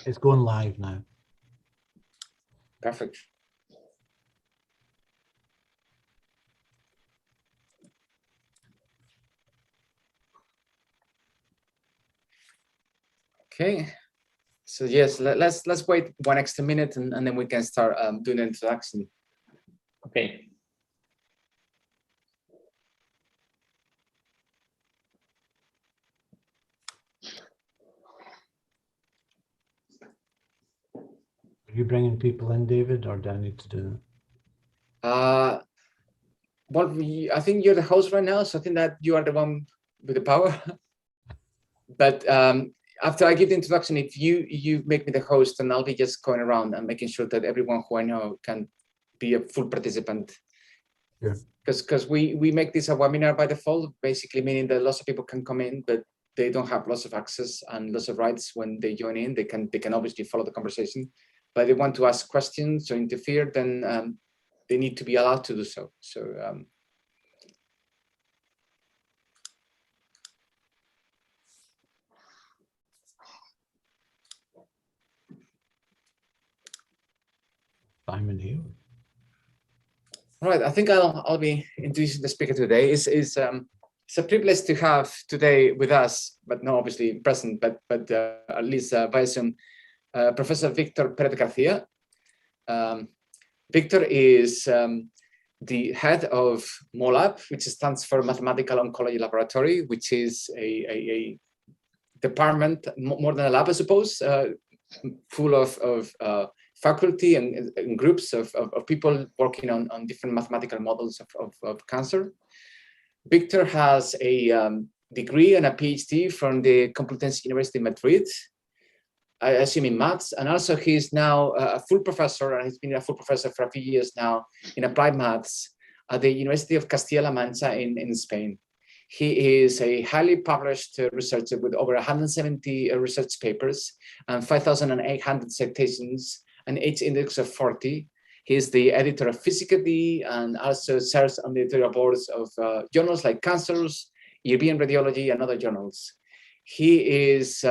It's going live now. Perfect. Okay. So yes, let's wait one extra minute and then we can start doing the introduction. Okay. Are you bringing people in, David, or do I need to do that? Well, I think you're the host right now, so I think that you are the one with the power. But after I give the introduction, if you make me the host, and I'll be just going around and making sure that everyone who I know can be a full participant. Yeah. Because we make this a webinar by default, basically meaning that lots of people can come in, but they don't have lots of access and lots of rights when they join in. They can obviously follow the conversation, but they want to ask questions or interfere, then they need to be allowed to do so. So. Simon here? All right, I think I'll be introducing the speaker today. It's a privilege to have today with us, but not obviously present, but at least via Zoom, Professor Victor Perez Garcia. Victor is the head of MOLAB, which stands for Mathematical Oncology Laboratory, which is a department, more than a lab, I suppose, full of faculty and groups of people working on different mathematical models of cancer. Victor has a degree and a PhD from the Complutense University Madrid, I assume in maths, and also he's now a full professor, and he's been a full professor for a few years now in applied maths at the University of Castilla-La Mancha in Spain. He is a highly published researcher with over 170 research papers and 5,800 citations, an H-index of 40. He is the editor of Physica-D and also serves on the editorial boards of journals like Cancers, European Radiology, and other journals. He is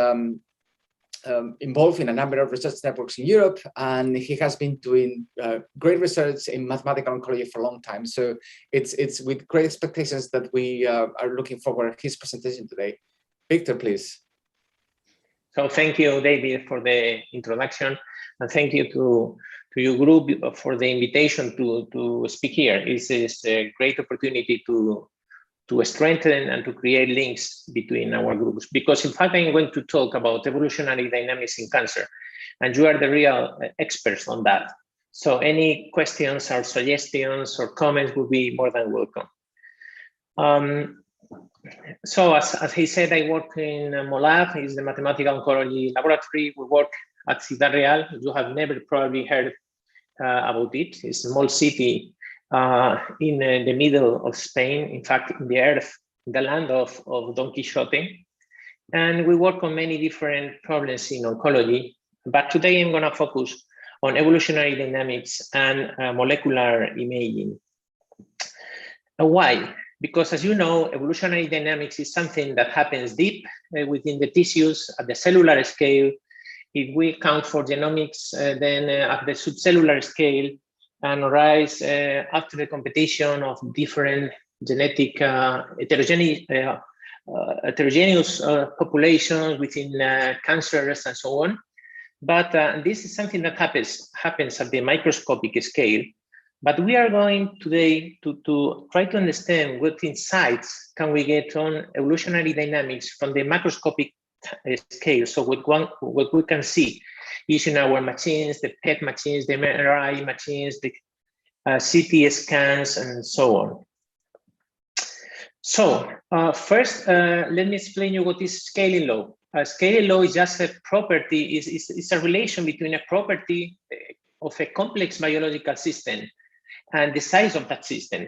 involved in a number of research networks in Europe, and he has been doing great research in mathematical oncology for a long time. So it's with great expectations that we are looking forward to his presentation today. Victor, please. So thank you, David, for the introduction, and thank you to your group for the invitation to speak here. It's a great opportunity to strengthen and to create links between our groups, because in fact I'm going to talk about evolutionary dynamics in cancer, and you are the real experts on that. So any questions or suggestions or comments would be more than welcome. So as he said, I work in MOLAB, it's the Mathematical Oncology Laboratory. We work at Ciudad Real. You have never probably heard about it. It's a small city in the middle of Spain, in fact, in the earth, the land of Don Quixote. And we work on many different problems in oncology, but today I'm gonna focus on evolutionary dynamics and molecular imaging. Why? Because as you know, evolutionary dynamics is something that happens deep within the tissues at the cellular scale. If we account for genomics, then at the subcellular scale, and arise after the competition of different genetic heterogeneous populations within cancers and so on. But this is something that happens at the microscopic scale. But we are going today to try to understand what insights can we get on evolutionary dynamics from the macroscopic scale. So what we can see using our machines, the PET machines, the MRI machines, the CT scans, and so on. So first, let me explain you what is scaling law. Scaling law is just a property, is a relation between a property of a complex biological system and the size of that system.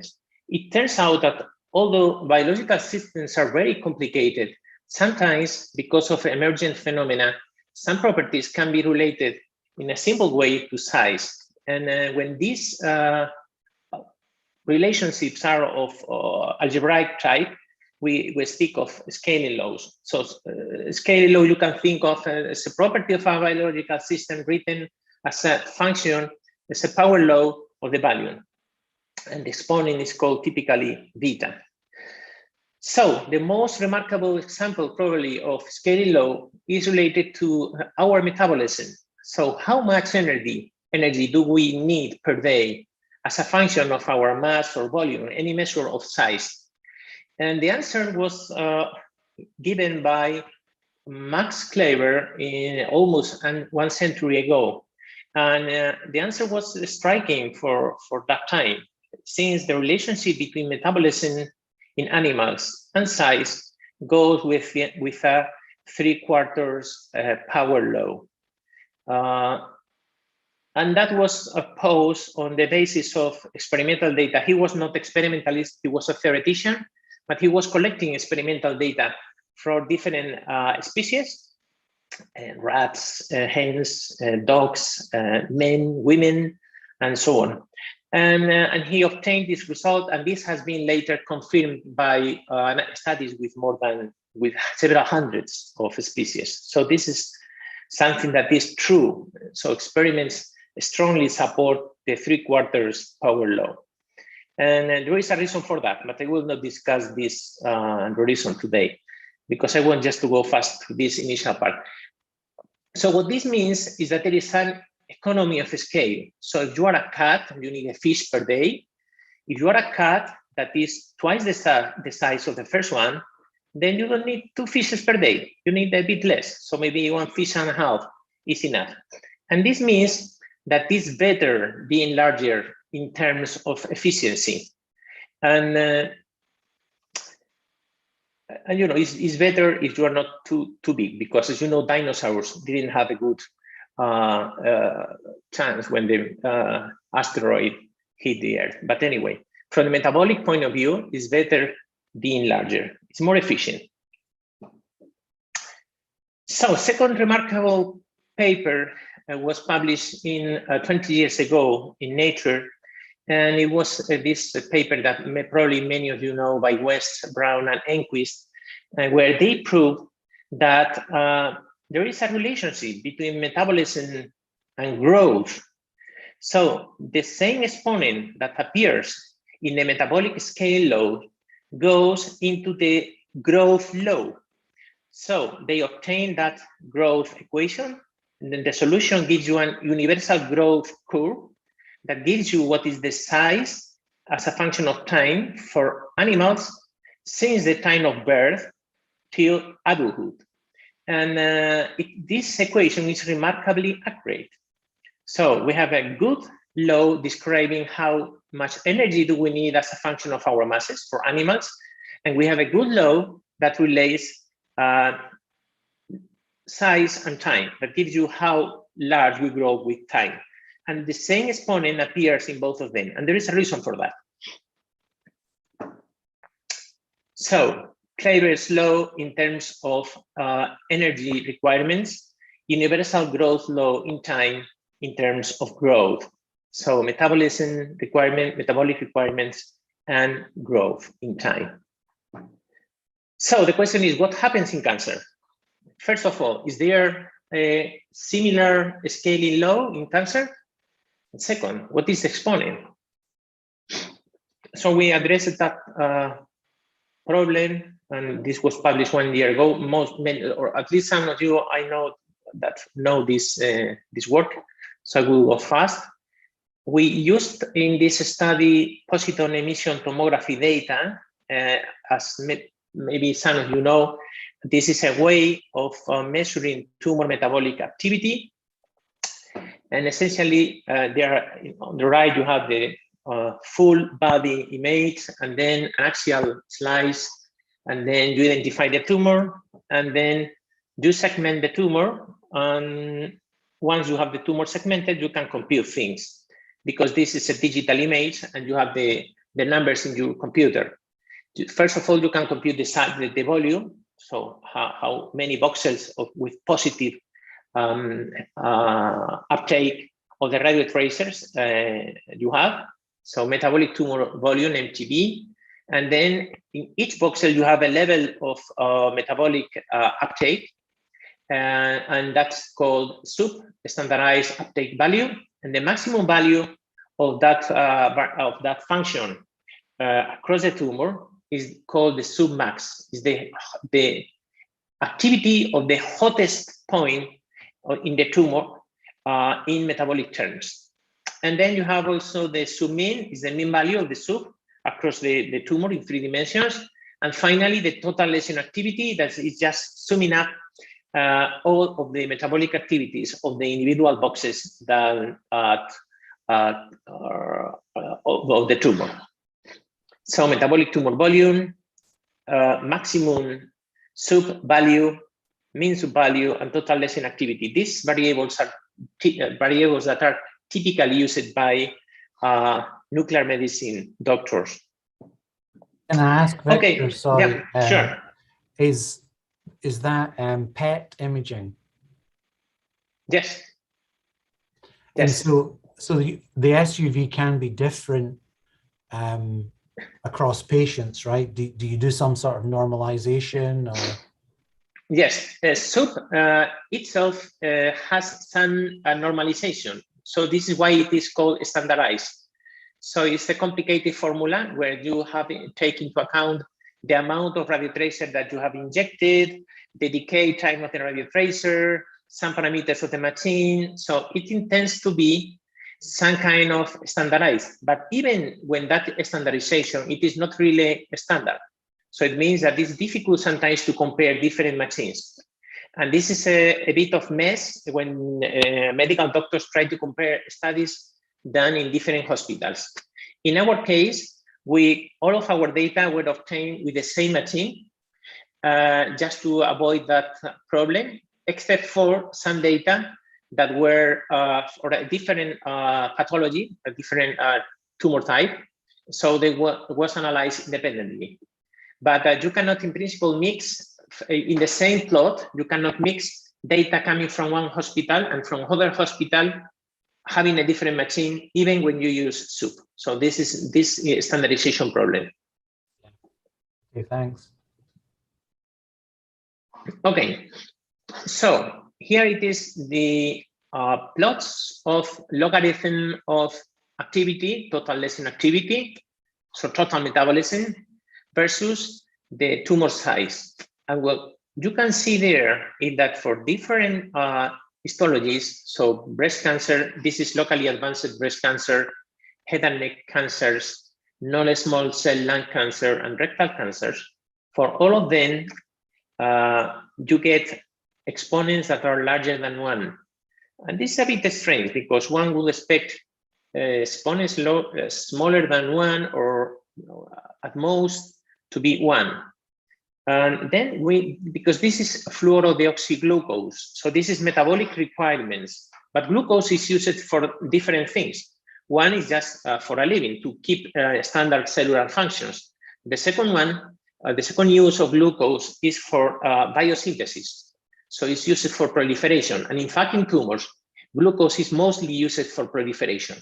It turns out that although biological systems are very complicated, sometimes because of emergent phenomena, some properties can be related in a simple way to size. And when these relationships are of algebraic type, we speak of scaling laws. So scaling law you can think of as a property of a biological system written as a function, as a power law of the value. And the exponent is called typically beta. So the most remarkable example probably of scaling law is related to our metabolism. So how much energy do we need per day as a function of our mass or volume, any measure of size? And the answer was given by Max Kleber in almost 1 century ago. And the answer was striking for that time, since the relationship between metabolism in animals and size goes with a 3/4 power law. And that was opposed on the basis of experimental data. He was not experimentalist, he was a theoretician, but he was collecting experimental data for different species, rats, hens, dogs, men, women, and so on. And he obtained this result, and this has been later confirmed by studies with several hundreds of species. So this is something that is true. So experiments strongly support the 3/4 power law. And there is a reason for that, but I will not discuss this reason today, because I want just to go fast through this initial part. So what this means is that there is an economy of scale. So if you are a cat, you need a fish per day. If you are a cat that is twice the size of the first one, then you don't need 2 fishes per day. You need a bit less. So maybe 1.5 fishes is enough. And this means that it's better being larger in terms of efficiency. And you know, it's better if you are not too big, because as you know, dinosaurs didn't have a good chance when the asteroid hit the Earth. But anyway, from the metabolic point of view, it's better being larger. It's more efficient. So second remarkable paper was published in 20 years ago in Nature. And it was this paper that probably many of you know by West, Brown, and Enquist, where they proved that there is a relationship between metabolism and growth. So the same exponent that appears in the metabolic scale law goes into the growth law. So they obtain that growth equation, and then the solution gives you a universal growth curve that gives you what is the size as a function of time for animals since the time of birth till adulthood. And this equation is remarkably accurate. So we have a good law describing how much energy do we need as a function of our masses for animals. And we have a good law that relates size and time, that gives you how large we grow with time. And the same exponent appears in both of them. And there is a reason for that. So Kleber's law in terms of energy requirements, universal growth law in time in terms of growth. So metabolism requirement, metabolic requirements, and growth in time. So the question is, what happens in cancer? First of all, is there a similar scaling law in cancer? And second, what is the exponent? So we addressed that problem, and this was published 1 year ago. Many, or at least some of you I know that know this work, so I will go fast. We used in this study positron emission tomography data. As maybe some of you know, this is a way of measuring tumor metabolic activity. And essentially, there on the right, you have the full body image, and then an axial slice, and then you identify the tumor, and then you segment the tumor. And once you have the tumor segmented, you can compute things, because this is a digital image, and you have the numbers in your computer. First of all, you can compute the size, the volume, so how many voxels with positive uptake of the radio tracers you have. So metabolic tumor volume, MTV, And then in each voxel, you have a level of metabolic uptake, and that's called SUP, standardized uptake value. And the maximum value of that function across the tumor is called the SUP max. Is the activity of the hottest point in the tumor in metabolic terms. And then you have also the SUP mean, is the mean value of the SUP across the tumor in 3 dimensions. And finally, the total lesion activity, that is just summing up all of the metabolic activities of the individual boxes that of the tumor. So metabolic tumor volume, maximum SUP value, mean SUP value, and total lesion activity. These variables are variables that are typically used by nuclear medicine doctors. Can I ask, Victor, Okay, sorry, yeah, sure. Is that PET imaging? Yes. And Yes. so the SUV can be different across patients, right? Do you do some sort of normalization or? Yes, SUP itself has some normalization. So this is why it is called standardized. So it's a complicated formula where you have to take into account the amount of radiotracer that you have injected, the decay time of the radiotracer, some parameters of the machine. So it intends to be some kind of standardized. But even when that standardization, it is not really a standard. So it means that it's difficult sometimes to compare different machines. And this is a bit of mess when medical doctors try to compare studies done in different hospitals. In our case, all of our data were obtained with the same machine, just to avoid that problem, except for some data that were for a different pathology, a different tumor type. So they was analyzed independently. But you cannot, in principle, mix in the same plot. You cannot mix data coming from one hospital and from other hospital having a different machine, even when you use SUP. So this is standardization problem. Okay, thanks. Okay, so here it is the plots of logarithm of activity, total lesion activity, so total metabolism, versus the tumor size. And what you can see there is that for different histologies, so breast cancer, this is locally advanced breast cancer, head and neck cancers, non-small cell lung cancer, and rectal cancers. For all of them, you get exponents that are larger than 1. And this is a bit strange because one would expect exponents smaller than 1 or at most to be 1. And then because this is fluorodeoxyglucose, so this is metabolic requirements, but glucose is used for different things. One is just for a living, to keep standard cellular functions. The second one, the second use of glucose is for biosynthesis. So it's used for proliferation. And in fact, in tumors, glucose is mostly used for proliferation.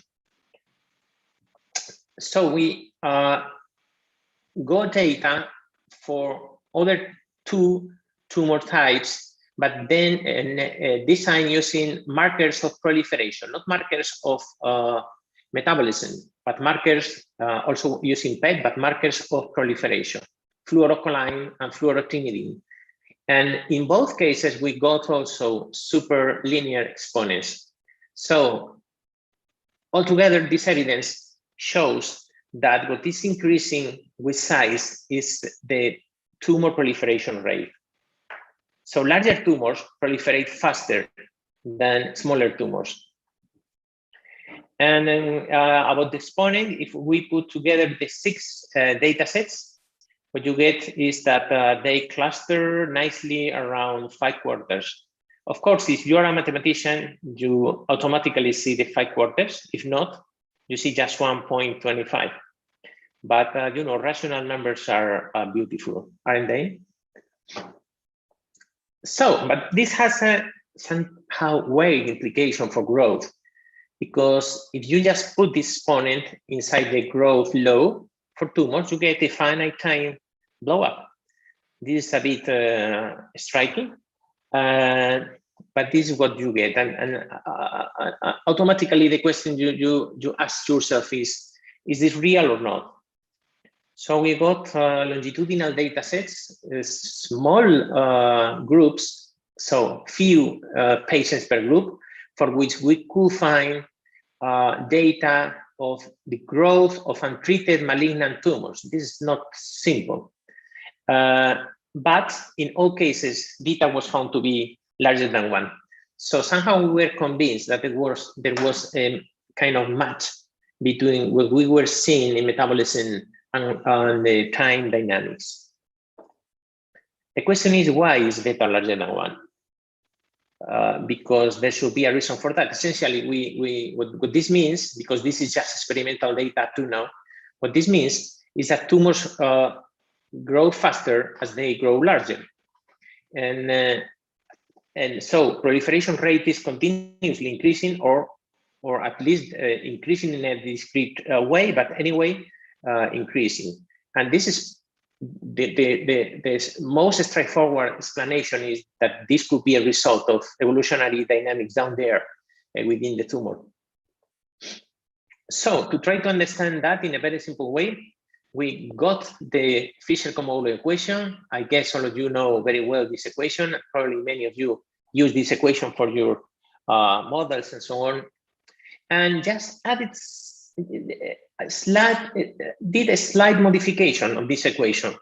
So we got data for other 2 tumor types, but then design using markers of proliferation, not markers of metabolism, but markers also using PET, but markers of proliferation, fluorocholine and fluorotrinidine. And in both cases, we got also super linear exponents. So altogether, this evidence shows that what is increasing with size is the tumor proliferation rate. So larger tumors proliferate faster than smaller tumors. And then about the exponent, if we put together the 6 data sets, what you get is that they cluster nicely around 5/4. Of course, if you're a mathematician, you automatically see the 5/4. If not, you see just 1.25. But you know, rational numbers are beautiful, aren't they? So, but this has a somehow weird implication for growth, because if you just put this exponent inside the growth law for tumors, you get a finite time blow up. This is a bit striking, but this is what you get. And automatically the question you ask yourself is this real or not? So we got longitudinal data sets, small groups, so few patients per group, for which we could find data of the growth of untreated malignant tumors. This is not simple. But in all cases, beta was found to be larger than 1. So somehow we were convinced that there was a kind of match between what we were seeing in metabolism and the time dynamics. The question is, why is beta larger than 1? Because there should be a reason for that. Essentially, what this means, because this is just experimental data up to now, what this means is that tumors grow faster as they grow larger. And so proliferation rate is continuously increasing, or at least increasing in a discrete way, but anyway, increasing. And this is the most straightforward explanation, is that this could be a result of evolutionary dynamics down there within the tumor. So to try to understand that in a very simple way, we got the Fischer-Commodore equation. I guess all of you know very well this equation. Probably many of you use this equation for your models and so on. And just added did a slight modification of this equation.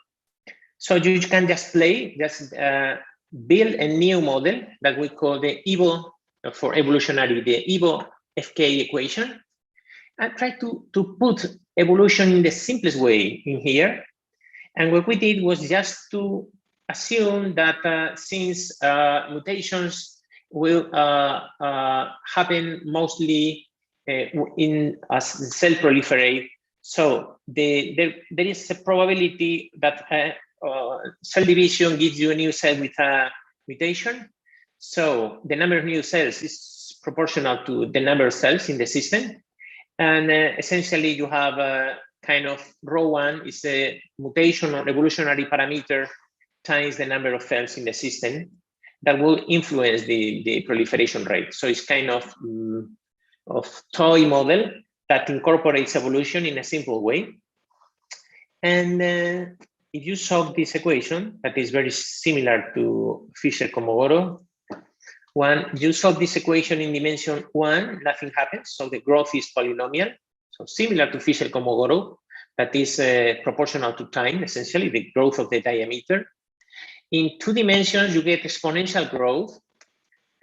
So you can just build a new model that we call the Evo, for evolutionary, the Evo FK equation, and try to put evolution in the simplest way in here. And what we did was just to assume that since mutations will happen mostly as the cell proliferate, so there is a probability that cell division gives you a new cell with a mutation. So the number of new cells is proportional to the number of cells in the system. And essentially you have a kind of rho 1 is a mutation or evolutionary parameter times the number of cells in the system that will influence the proliferation rate. So it's kind of toy model that incorporates evolution in a simple way. And if you solve this equation, that is very similar to Fischer-Commodore, you solve this equation in dimension 1, nothing happens. So the growth is polynomial. So similar to Fischer-Commodore, that is proportional to time, essentially the growth of the diameter. In 2 dimensions, you get exponential growth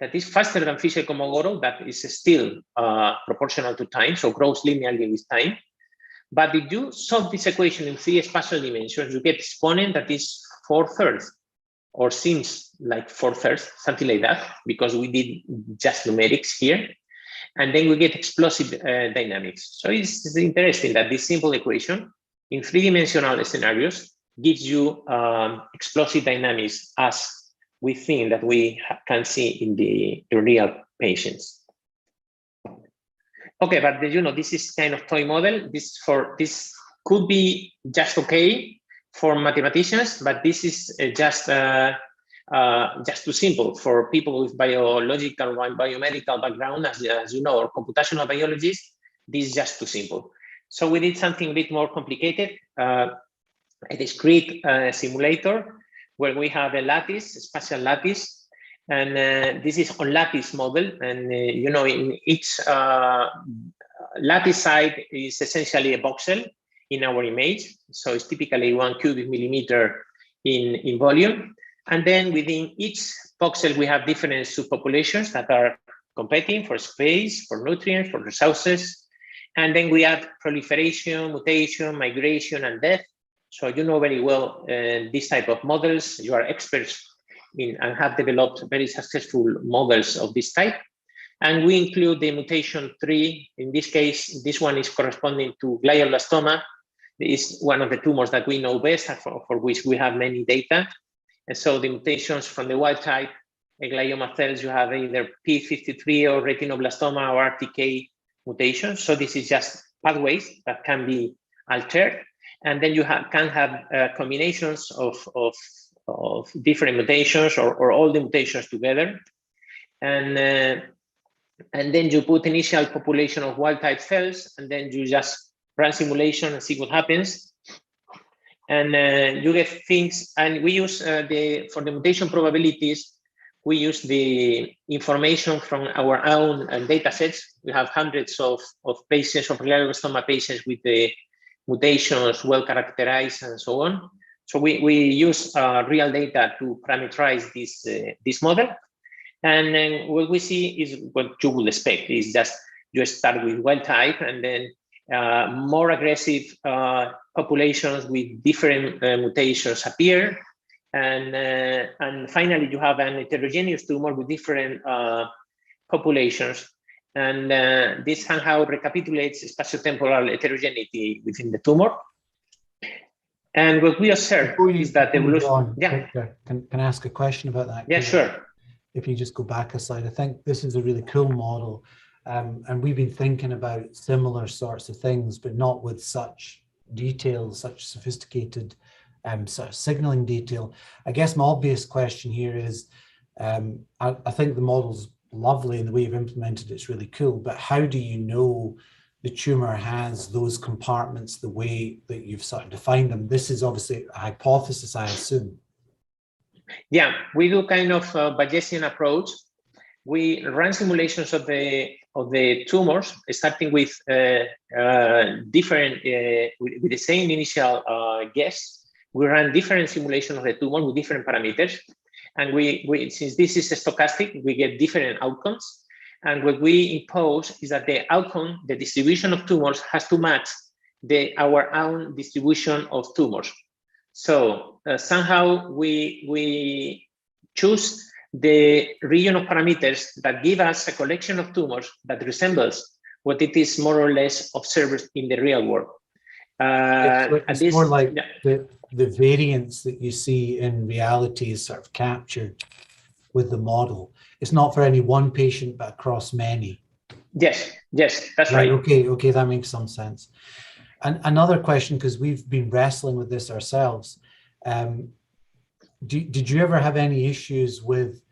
that is faster than Fischer-Commodore, that is still proportional to time, so grows linearly with time. But if you solve this equation in 3 spatial dimensions, you get exponent that is 4/3, or seems like 4/3, something like that, because we did just numerics here. And then we get explosive dynamics. So it's interesting that this simple equation in 3-dimensional scenarios gives you explosive dynamics as we think that we can see in the real patients. Okay, but you know, this is kind of toy model. This could be just okay for mathematicians, but this is just too simple for people with biological or biomedical background, as you know, or computational biologists. This is just too simple. So we did something a bit more complicated, a discrete simulator where we have a lattice, a spatial lattice, and this is on lattice model. And you know, in each lattice side is essentially a voxel in our image. So it's typically 1 cubic millimeter in volume. And then within each voxel, we have different subpopulations that are competing for space, for nutrients, for resources. And then we add proliferation, mutation, migration, and death. So you know very well this type of models. You are experts in and have developed very successful models of this type. And we include the mutation 3. In this case, this one is corresponding to glioblastoma. It's one of the tumors that we know best, for which we have many data. And so the mutations from the wild type glioma cells, you have either P53 or retinoblastoma or RTK mutations. So this is just pathways that can be altered. and then you can have combinations of different mutations or all the mutations together, and then you put initial population of wild-type cells, and then you just run simulation and see what happens. And you get things, and we use for the mutation probabilities, we use the information from our own data sets. We have hundreds of patients, of glioblastoma patients with the mutations well characterized and so on. So we use real data to parameterize this model. And then what we see is what you would expect, is just you start with wild type, and then more aggressive populations with different mutations appear, and finally you have an heterogeneous tumor with different populations, and this somehow recapitulates spatiotemporal heterogeneity within the tumor. And what we observe is that evolution. Yeah. Can I ask a question about that? Yeah, sure. If you just go back a slide, I think this is a really cool model. And we've been thinking about similar sorts of things, but not with such detail, such sophisticated sort of signaling detail. I guess my obvious question here is, I think the model's lovely and the way you've implemented it's really cool, but how do you know the tumor has those compartments the way that you've sort of defined them? This is obviously a hypothesis, I assume. Yeah, we do kind of a Bayesian approach. We run simulations of the tumors, starting with different with the same initial guess. We run different simulations of the tumor with different parameters, and we since this is stochastic, we get different outcomes. And what we impose is that the outcome, the distribution of tumors, has to match our own distribution of tumors. So somehow we choose the region of parameters that give us a collection of tumors that resembles what it is more or less observed in the real world. It's more like the variance that you see in reality is sort of captured with the model. It's not for any one patient, but across many. Yes, that's right. Okay, that makes some sense. And another question, because we've been wrestling with this ourselves. Did you ever have any issues with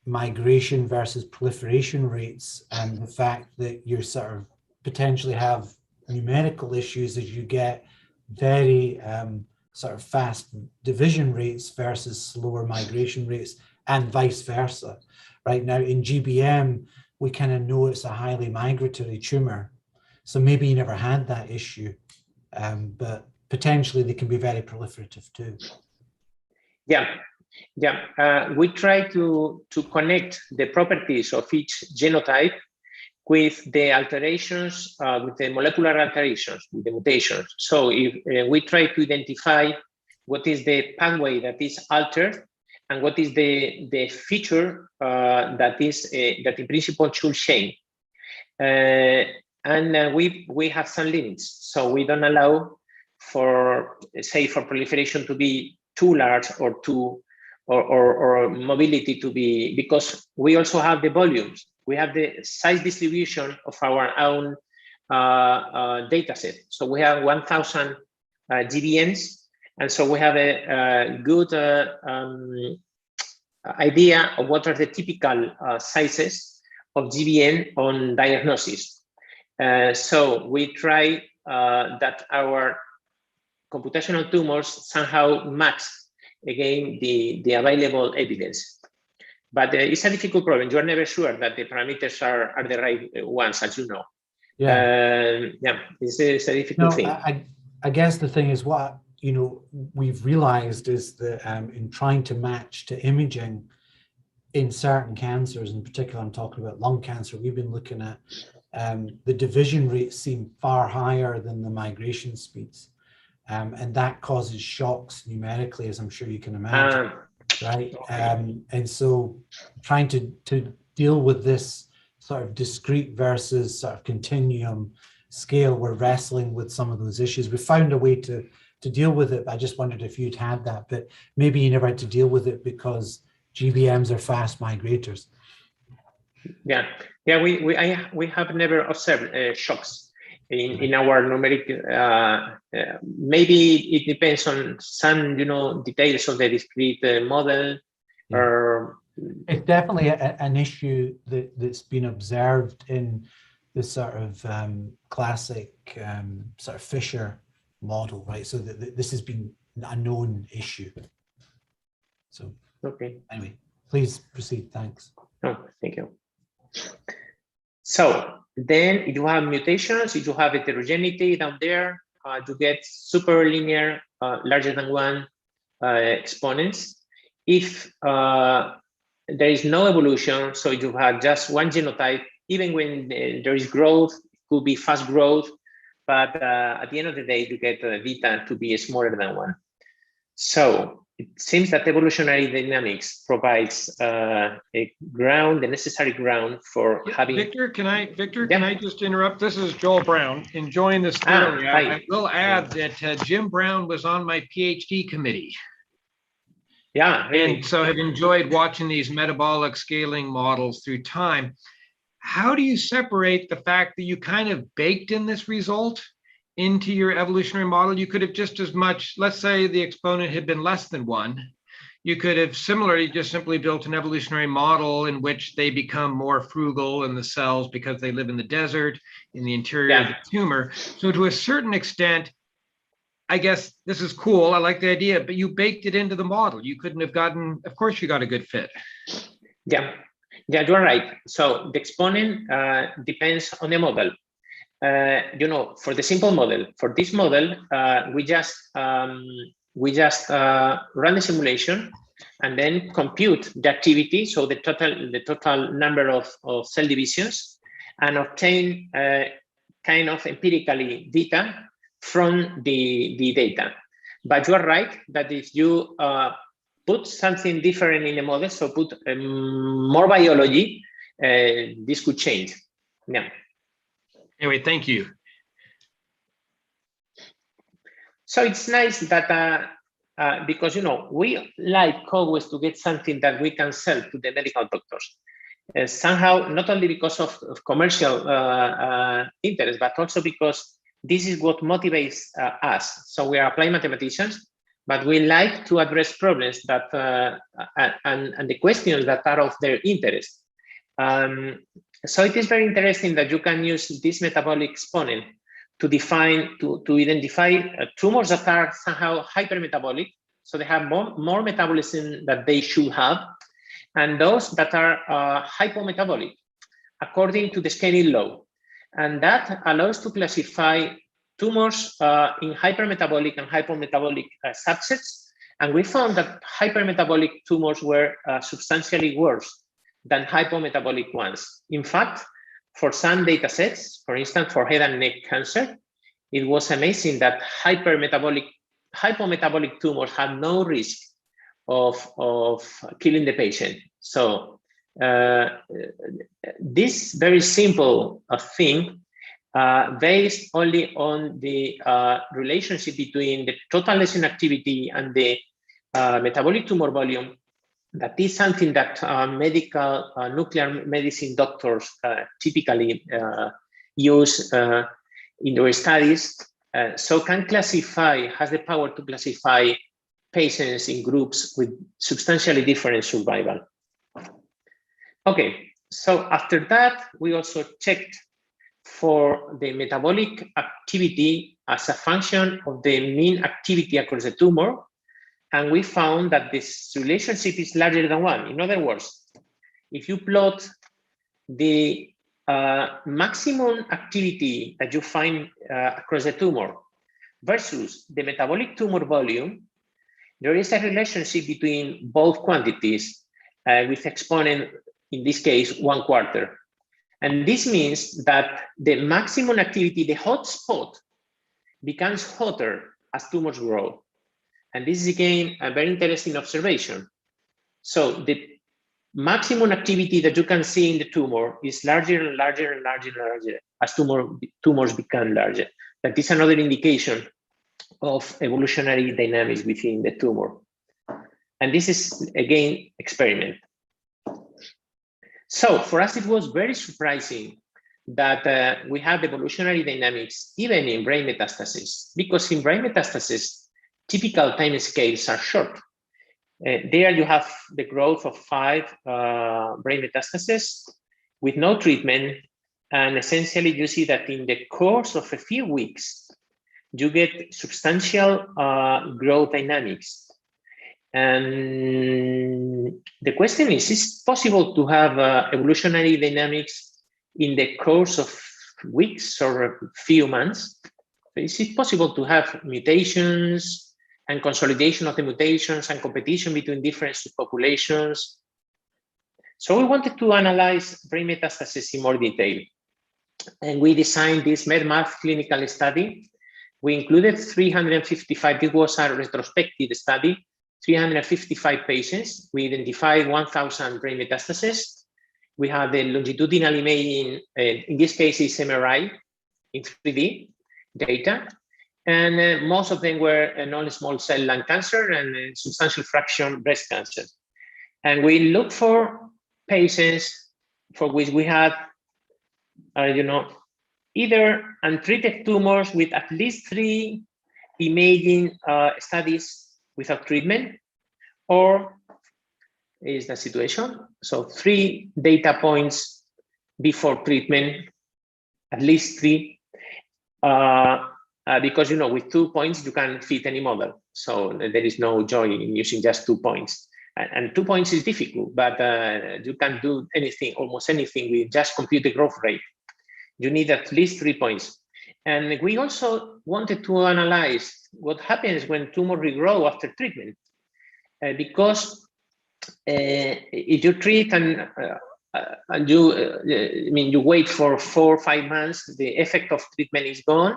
migration versus proliferation rates, and the fact that you sort of potentially have numerical issues as you get very sort of fast division rates versus slower migration rates, and vice versa? Right now in GBM, we kind of know it's a highly migratory tumor, so maybe you never had that issue, but potentially they can be very proliferative too. Yeah, we try to connect the properties of each genotype with the alterations, with the molecular alterations, with the mutations. So if we try to identify what is the pathway that is altered and what is the feature that in principle should change. And we have some limits. So we don't allow for proliferation to be too large or or mobility to be, because we also have the volumes. We have the size distribution of our own data set. So we have 1,000 GBNs. And so we have a good idea of what are the typical sizes of GBN on diagnosis. So we try that our computational tumors somehow match again the available evidence. But it's a difficult problem. You are never sure that the parameters are the right ones, as you know. Yeah, it's a difficult thing. I guess the thing is, what we've realized is that in trying to match to imaging in certain cancers, in particular, I'm talking about lung cancer, we've been looking at the division rates seem far higher than the migration speeds. And that causes shocks numerically, as I'm sure you can imagine, right? Okay. And so trying to deal with this sort of discrete versus sort of continuum scale, we're wrestling with some of those issues. We found a way to deal with it. I just wondered if you'd had that, but maybe you never had to deal with it because GBMs are fast migrators. Yeah, we have never observed shocks. in our numeric. Maybe it depends on some, details of the discrete model, or it's definitely an issue that's been observed in the sort of classic sort of Fischer model, right? So this has been a known issue. So okay. Anyway, please proceed. Thanks. Oh, thank you. So then you have mutations, you have heterogeneity down there, you get super linear, larger than one exponents. If there is no evolution, so you have just one genotype, even when there is growth, it could be fast growth, but at the end of the day, you get beta to be smaller than one. So it seems that evolutionary dynamics provides a ground, the necessary ground for having. Victor, can I just interrupt? This is Joel Brown, enjoying this thoroughly. I will add that Jim Brown was on my PhD committee. Yeah, really. And so I've enjoyed watching these metabolic scaling models through time. How do you separate the fact that you kind of baked in this result into your evolutionary model? You could have just as much, let's say the exponent had been less than 1. You could have similarly just simply built an evolutionary model in which they become more frugal in the cells because they live in the desert, in the interior of the tumor. So to a certain extent, I guess this is cool. I like the idea, but you baked it into the model. You couldn't have gotten, of course you got a good fit. Yeah, you're right. So the exponent depends on the model. For the simple model, for this model, we just run the simulation and then compute the activity, so the total number of cell divisions, and obtain kind of empirically data from the data. But you are right that if you put something different in the model, so put more biology, this could change. Yeah. Anyway, thank you. So it's nice that because we like always to get something that we can sell to the medical doctors. Somehow, not only because of commercial interest, but also because this is what motivates us. So we are applied mathematicians, but we like to address problems that and the questions that are of their interest. So it is very interesting that you can use this metabolic exponent to define, to identify tumors that are somehow hypermetabolic, so they have more metabolism that they should have, and those that are hypometabolic, according to the scaling law. And that allows to classify tumors in hypermetabolic and hypometabolic subsets. And we found that hypermetabolic tumors were substantially worse than hypometabolic ones. In fact, for some data sets, for instance, for head and neck cancer, it was amazing that hypometabolic tumors had no risk of killing the patient. So this very simple thing, based only on the relationship between the total lesion activity and the metabolic tumor volume, that is something that medical nuclear medicine doctors typically use in their studies. So can classify, has the power to classify patients in groups with substantially different survival. Okay, so after that, we also checked for the metabolic activity as a function of the mean activity across the tumor. And we found that this relationship is larger than 1. In other words, if you plot the maximum activity that you find across the tumor versus the metabolic tumor volume, there is a relationship between both quantities with exponent, in this case, 1/4. And this means that the maximum activity, the hot spot, becomes hotter as tumors grow. And this is, again, a very interesting observation. So the maximum activity that you can see in the tumor is larger and larger and larger and larger as tumors become larger. That is another indication of evolutionary dynamics within the tumor. And this is, again, experiment. So for us, it was very surprising that we have evolutionary dynamics even in brain metastasis, because in brain metastasis, typical time scales are short. There you have the growth of 5 brain metastases with no treatment, and essentially you see that in the course of a few weeks, you get substantial growth dynamics. And the question is it possible to have evolutionary dynamics in the course of weeks or a few months? Is it possible to have mutations and consolidation of the mutations and competition between different subpopulations? So we wanted to analyze brain metastasis in more detail. And we designed this MedMath clinical study. We included 355, it was a retrospective study, 355 patients. We identified 1,000 brain metastases. We have the longitudinal imaging, in this case is MRI in 3D data. And most of them were non-small cell lung cancer and a substantial fraction breast cancer. And we looked for patients for which we had, either untreated tumors with at least 3 imaging studies without treatment, or is the situation. So 3 data points before treatment, at least 3, because with 2 points you can fit any model. So there is no joy in using just 2 points. And 2 points is difficult, but you can do anything, almost anything with just compute the growth rate. You need at least 3 points. And we also wanted to analyze what happens when tumor regrow after treatment, because if you treat and you wait for 4 or 5 months, the effect of treatment is gone,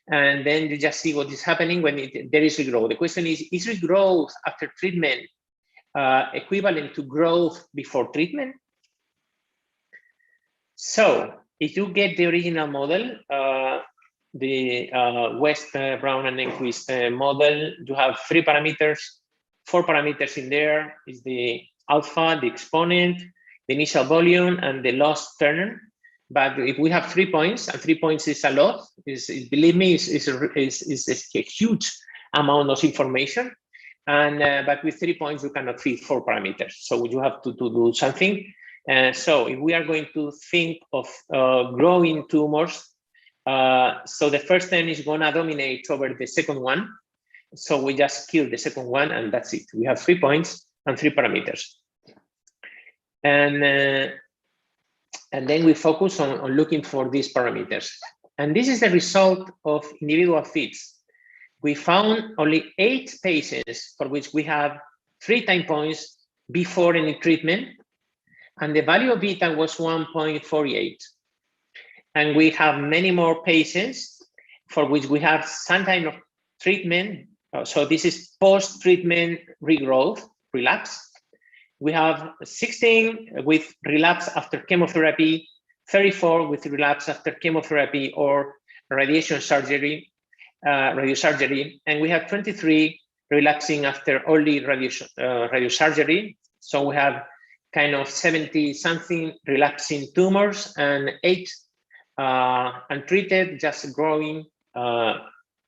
and then you just see what is happening when there is regrowth. The question is regrowth after treatment equivalent to growth before treatment? So if you get the original model, the West, Brown, and Enquist model, you have 3 parameters, 4 parameters in there is the alpha, the exponent, the initial volume, and the loss Turner. But if we have 3 points, and 3 points is a lot, believe me, is a huge amount of information. And but with 3 points, you cannot fit 4 parameters. So you have to do something. So if we are going to think of growing tumors, so the first term is gonna dominate over the second one. So we just kill the second one, and that's it. We have 3 points and 3 parameters. And then we focus on looking for these parameters. And this is the result of individual fits. We found only 8 patients for which we have 3 time points before any treatment, and the value of beta was 1.48. And we have many more patients for which we have some kind of treatment. So this is post-treatment regrowth, relapse. We have 16 with relapse after chemotherapy, 34 with relapse after chemotherapy or radiation surgery, radiosurgery, and we have 23 relapsing after only radiosurgery. So we have kind of 70-something relapsing tumors and 8 untreated, just growing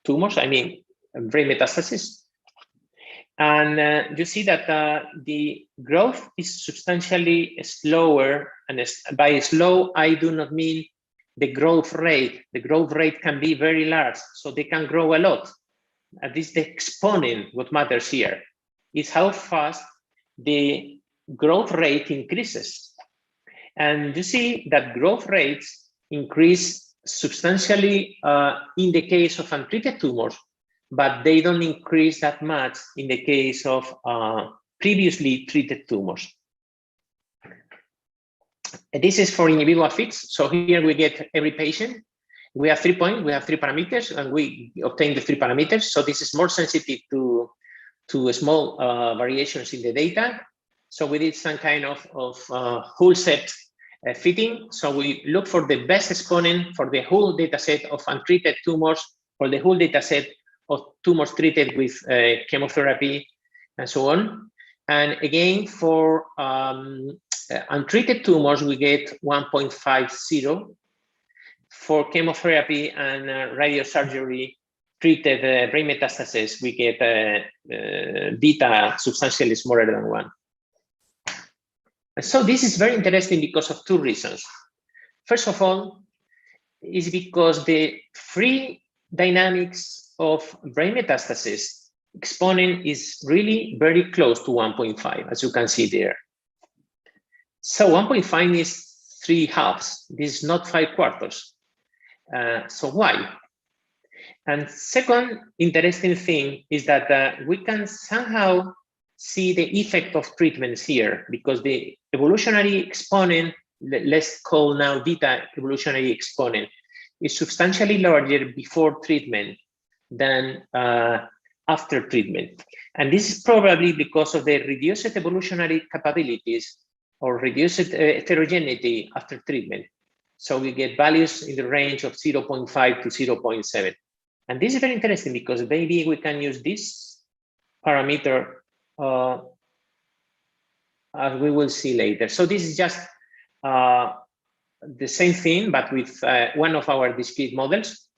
tumors, brain metastasis. And you see that the growth is substantially slower, and by slow, I do not mean the growth rate. The growth rate can be very large, so they can grow a lot. At least the exponent, what matters here, is how fast the growth rate increases. And you see that growth rates increase substantially in the case of untreated tumors, but they don't increase that much in the case of previously treated tumors. This is for individual fits. So here we get every patient. We have 3 points, we have 3 parameters, and we obtain the 3 parameters. So this is more sensitive to small variations in the data. So we did some kind of whole set fitting. So we look for the best exponent for the whole data set of untreated tumors, or the whole data set of tumors treated with chemotherapy and so on. And again, for untreated tumors, we get 1.50. for chemotherapy and radiosurgery treated brain metastasis, we get beta substantially smaller than 1. So this is very interesting because of 2 reasons. First of all, is because the free dynamics of brain metastasis exponent is really very close to 1.5, as you can see there. So 1.5 is 3/2. This is not 5/4. So why? And second interesting thing is that we can somehow see the effect of treatments here, because the evolutionary exponent, let's call now beta evolutionary exponent, is substantially larger before treatment than after treatment. And this is probably because of the reduced evolutionary capabilities or reduced heterogeneity after treatment. So we get values in the range of 0.5 to 0.7. And this is very interesting because maybe we can use this parameter as we will see later. So this is just the same thing, but with one of our discrete models.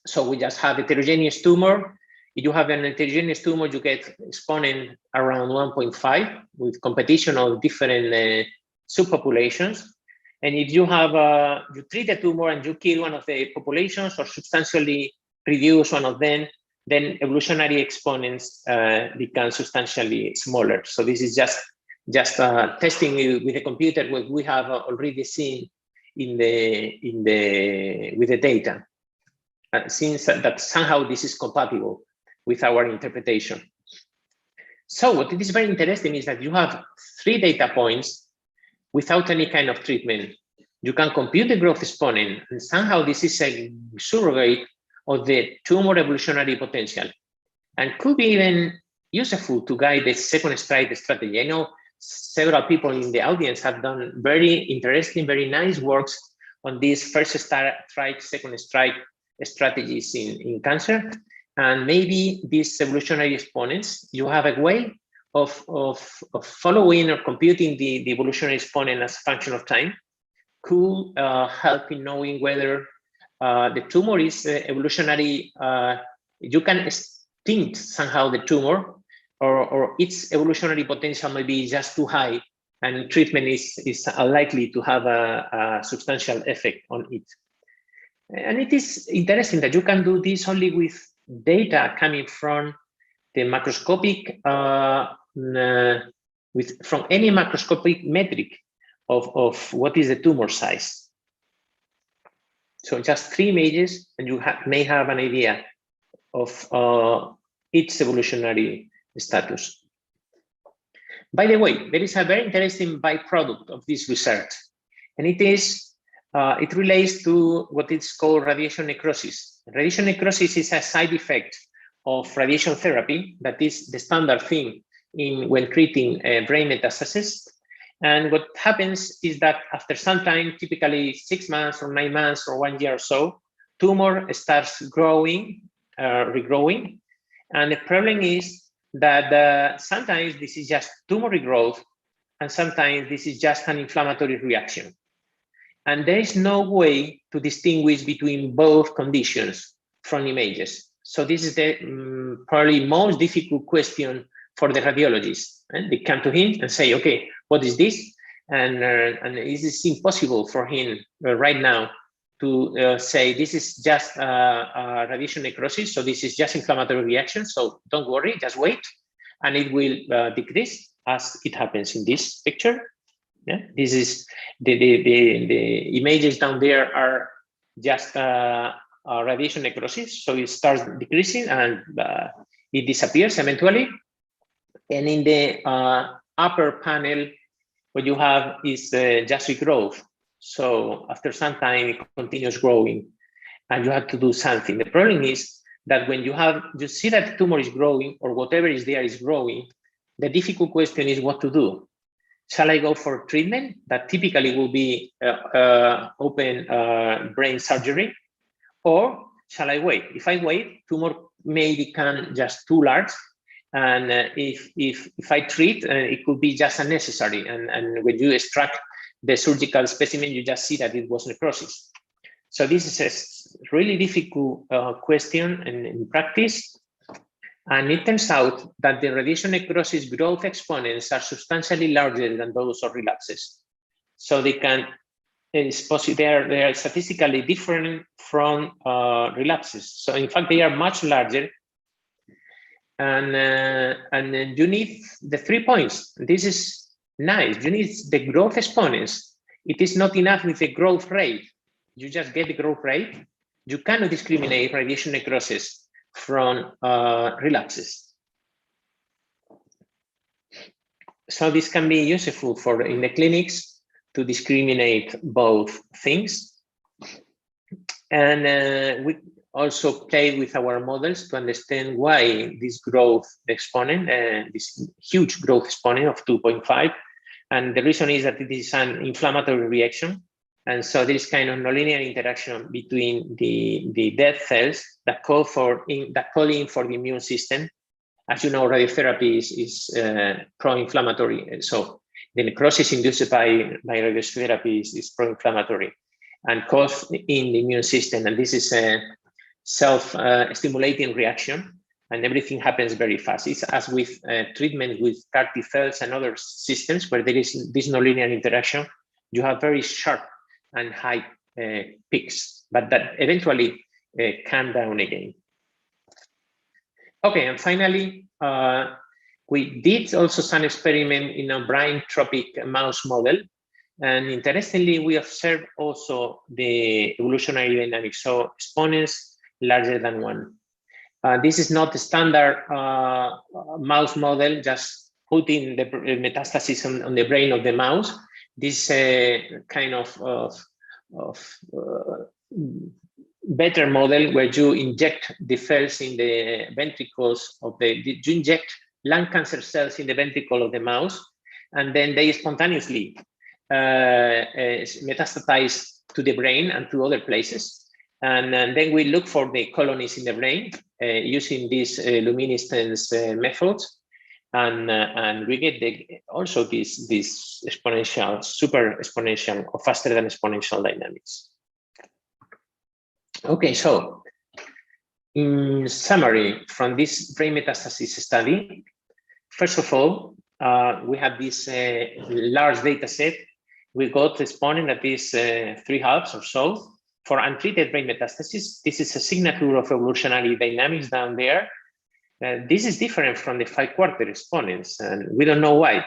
So we just have heterogeneous tumor. If you have an heterogeneous tumor, you get exponent around 1.5 with competition of different subpopulations. And if you have you treat a tumor and you kill one of the populations or substantially reduce one of them, then evolutionary exponents become substantially smaller. So this is just testing with a computer what we have already seen with the data. Since that somehow this is compatible with our interpretation. So what is very interesting is that you have 3 data points without any kind of treatment. You can compute the growth exponent, and somehow this is a surrogate of the tumor evolutionary potential, and could be even useful to guide the second strike strategy. I know several people in the audience have done very interesting, very nice works on these first strike, second strike strategies in cancer. And maybe these evolutionary exponents, you have a way of following or computing the evolutionary exponent as a function of time, could help in knowing whether the tumor is evolutionary. You can extinct somehow the tumor, or its evolutionary potential may be just too high, and treatment is unlikely to have a substantial effect on it. And it is interesting that you can do this only with data coming from the macroscopic, from any macroscopic metric of what is the tumor size. So just 3 images, and you may have an idea of its evolutionary status. By the way, there is a very interesting byproduct of this research, and it is it relates to what is called radiation necrosis. Radiation necrosis is a side effect of radiation therapy. That is the standard thing when treating brain metastasis. And what happens is that after some time, typically 6 months or 9 months or 1 year or so, tumor starts growing, regrowing. And the problem is that sometimes this is just tumor regrowth, and sometimes this is just an inflammatory reaction. And there is no way to distinguish between both conditions from images. So this is the probably most difficult question for the radiologist. And they come to him and say, okay, what is this? And it is impossible for him right now to say this is just radiation necrosis. So this is just inflammatory reaction. So don't worry, just wait, and it will decrease as it happens in this picture. Yeah, this is the images down there are just radiation necrosis. So it starts decreasing and it disappears eventually. And in the upper panel, what you have is just regrowth. So after some time, it continues growing, and you have to do something. The problem is that when you see that the tumor is growing, or whatever is there is growing, the difficult question is what to do. Shall I go for treatment? That typically will be open brain surgery, or shall I wait? If I wait, tumor may become just too large, and if I treat, it could be just unnecessary. And when you extract the surgical specimen, you just see that it was necrosis. So this is a really difficult question in practice. And it turns out that the radiation necrosis growth exponents are substantially larger than those of relapses. So they can, it's possible they are statistically different from relapses. So in fact, they are much larger. And then you need the 3 points. This is nice. You need the growth exponents. It is not enough with the growth rate. You just get the growth rate. You cannot discriminate radiation necrosis from relapses. So this can be useful for in the clinics to discriminate both things. And we also play with our models to understand why this growth exponent, this huge growth exponent of 2.5. And the reason is that it is an inflammatory reaction. And so there is kind of nonlinear interaction between the dead cells that call in for the immune system. As you know, radiotherapy is pro-inflammatory. So the necrosis induced by radiotherapy is pro-inflammatory and cause in the immune system. And this is a self-stimulating reaction, and everything happens very fast. It's as with treatment with CAR T cells and other systems where there is this nonlinear interaction. You have very sharp and high peaks, but that eventually calm down again. Okay, and finally, we did also some experiment in a brain tropic mouse model. And interestingly, we observed also the evolutionary dynamics, so exponents larger than 1. This is not the standard mouse model, just putting the metastasis on the brain of the mouse. This kind of better model where you inject the cells in the ventricles of you inject lung cancer cells in the ventricle of the mouse, and then they spontaneously metastasize to the brain and to other places. And then we look for the colonies in the brain using these luminescence methods. And we get also this exponential, super exponential, or faster than exponential dynamics. Okay, so in summary from this brain metastasis study, first of all, we have this large data set. We got exponent at least 3/2 or so for untreated brain metastasis. This is a signature of evolutionary dynamics down there. This is different from the 5/4 exponents, and we don't know why.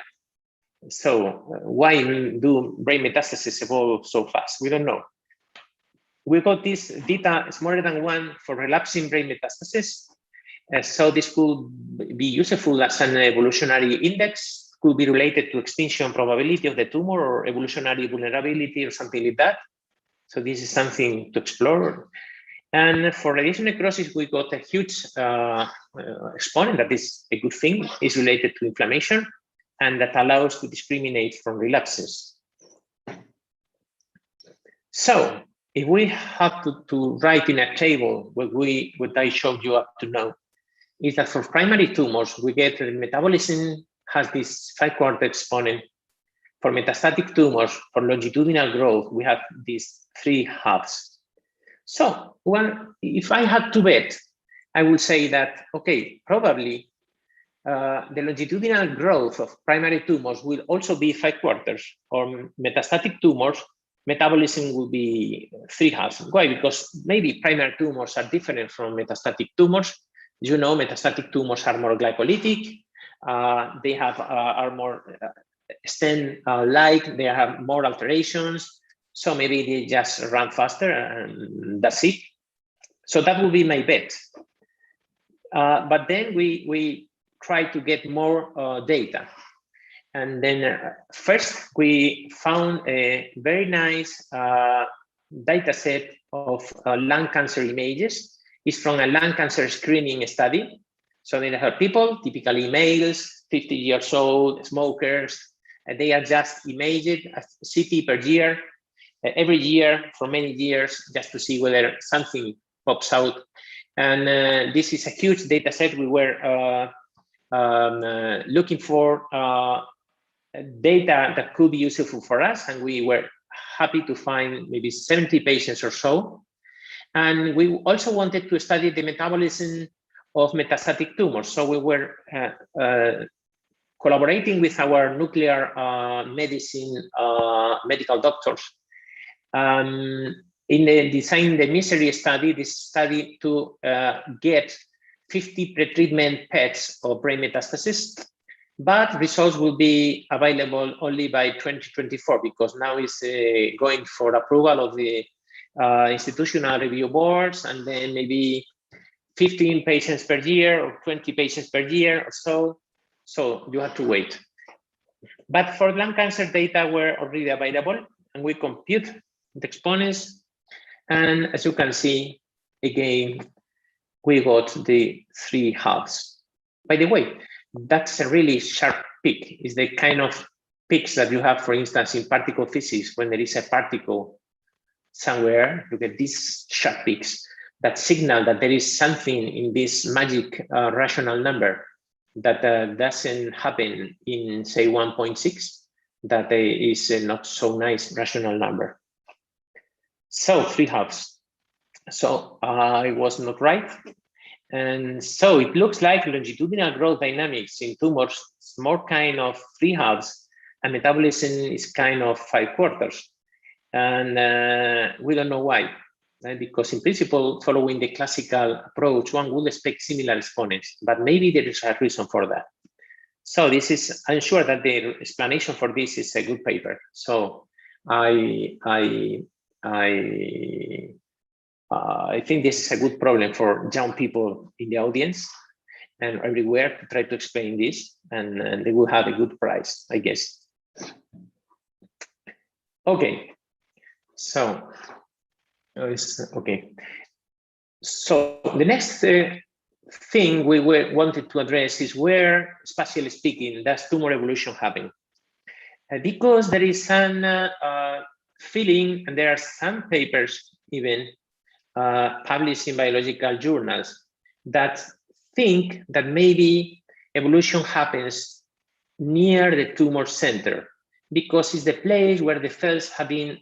So why do brain metastases evolve so fast? We don't know. We got this data smaller than 1 for relapsing brain metastasis. So this could be useful as an evolutionary index, could be related to extinction probability of the tumor or evolutionary vulnerability or something like that. So this is something to explore. And for radiation necrosis, we got a huge exponent that is a good thing, is related to inflammation, and that allows to discriminate from relapses. So if we have to write in a table what I showed you up to now, is that for primary tumors, we get the metabolism has this 5/4 exponent. For metastatic tumors, for longitudinal growth, we have these 3/2. So if I had to bet, I would say that, okay, probably the longitudinal growth of primary tumors will also be 5/4, or metastatic tumors, metabolism will be 3/2. Why? Because maybe primary tumors are different from metastatic tumors. You know, metastatic tumors are more glycolytic. They have are more stem-like. They have more alterations. So maybe they just run faster, and that's it. So that would be my bet. But then we try to get more data. And then first, we found a very nice data set of lung cancer images. It's from a lung cancer screening study. So they have people, typically males, 50 years old, smokers, and they are just imaged as CT per year, every year for many years, just to see whether something pops out. And this is a huge data set. We were looking for data that could be useful for us, and we were happy to find maybe 70 patients or so. And we also wanted to study the metabolism of metastatic tumors. So we were collaborating with our nuclear medicine medical doctors in the design the misery study, this study to get 50 pretreatment PETs of brain metastasis, but results will be available only by 2024 because now is going for approval of the institutional review boards, and then maybe 15 patients per year or 20 patients per year or so. So you have to wait. But for lung cancer data were already available, and we compute the exponents. And as you can see, again, we got the 3 halves. By the way, that's a really sharp peak. It's the kind of peaks that you have, for instance, in particle physics, when there is a particle somewhere, you get these sharp peaks that signal that there is something in this magic rational number that doesn't happen in, say, 1.6, that is a not so nice rational number. So 3 halves. So I was not right. And so it looks like longitudinal growth dynamics in tumors is more kind of 3 halves, and metabolism is kind of 5/4. And we don't know why. Because in principle, following the classical approach, one would expect similar exponents, but maybe there is a reason for that. So this is, I'm sure that the explanation for this is a good paper. So I think this is a good problem for young people in the audience and everywhere to try to explain this, and they will have a good prize, I guess. Okay, so okay. So the next thing we wanted to address is where, spatially speaking, does tumor evolution happen? Because there is some feeling, and there are some papers even published in biological journals that think that maybe evolution happens near the tumor center, because it's the place where the cells have been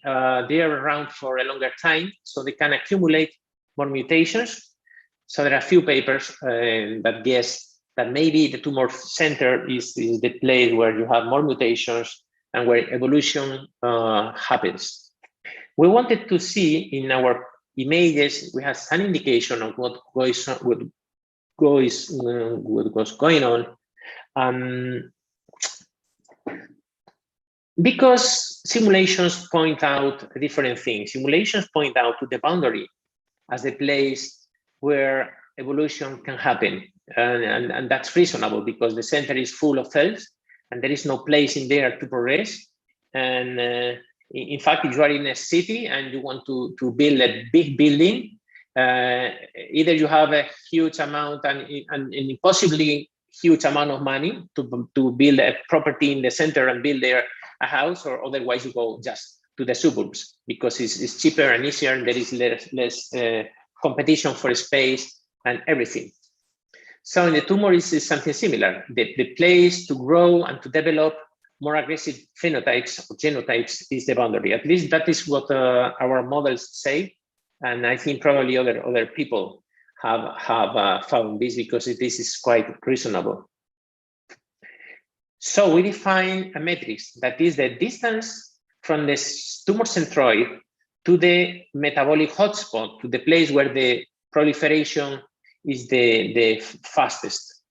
there around for a longer time, so they can accumulate more mutations. So there are a few papers that guess that maybe the tumor center is the place where you have more mutations and where evolution happens. We wanted to see in our images, we have some indication of what was going on. Because simulations point out different things. Simulations point out to the boundary as the place where evolution can happen. And that's reasonable because the center is full of cells and there is no place in there to progress. And in fact, if you are in a city and you want to build a big building, either you have a huge amount and possibly huge amount of money to build a property in the center and build there a house, or otherwise you go just to the suburbs because it's cheaper and easier and there is less competition for space and everything. So in the tumor is something similar. The place to grow and to develop more aggressive phenotypes or genotypes is the boundary. At least that is what our models say. And I think probably other people have found this because this is quite reasonable. So we define a matrix that is the distance from the tumor centroid to the metabolic hotspot, to the place where the proliferation is the fastest.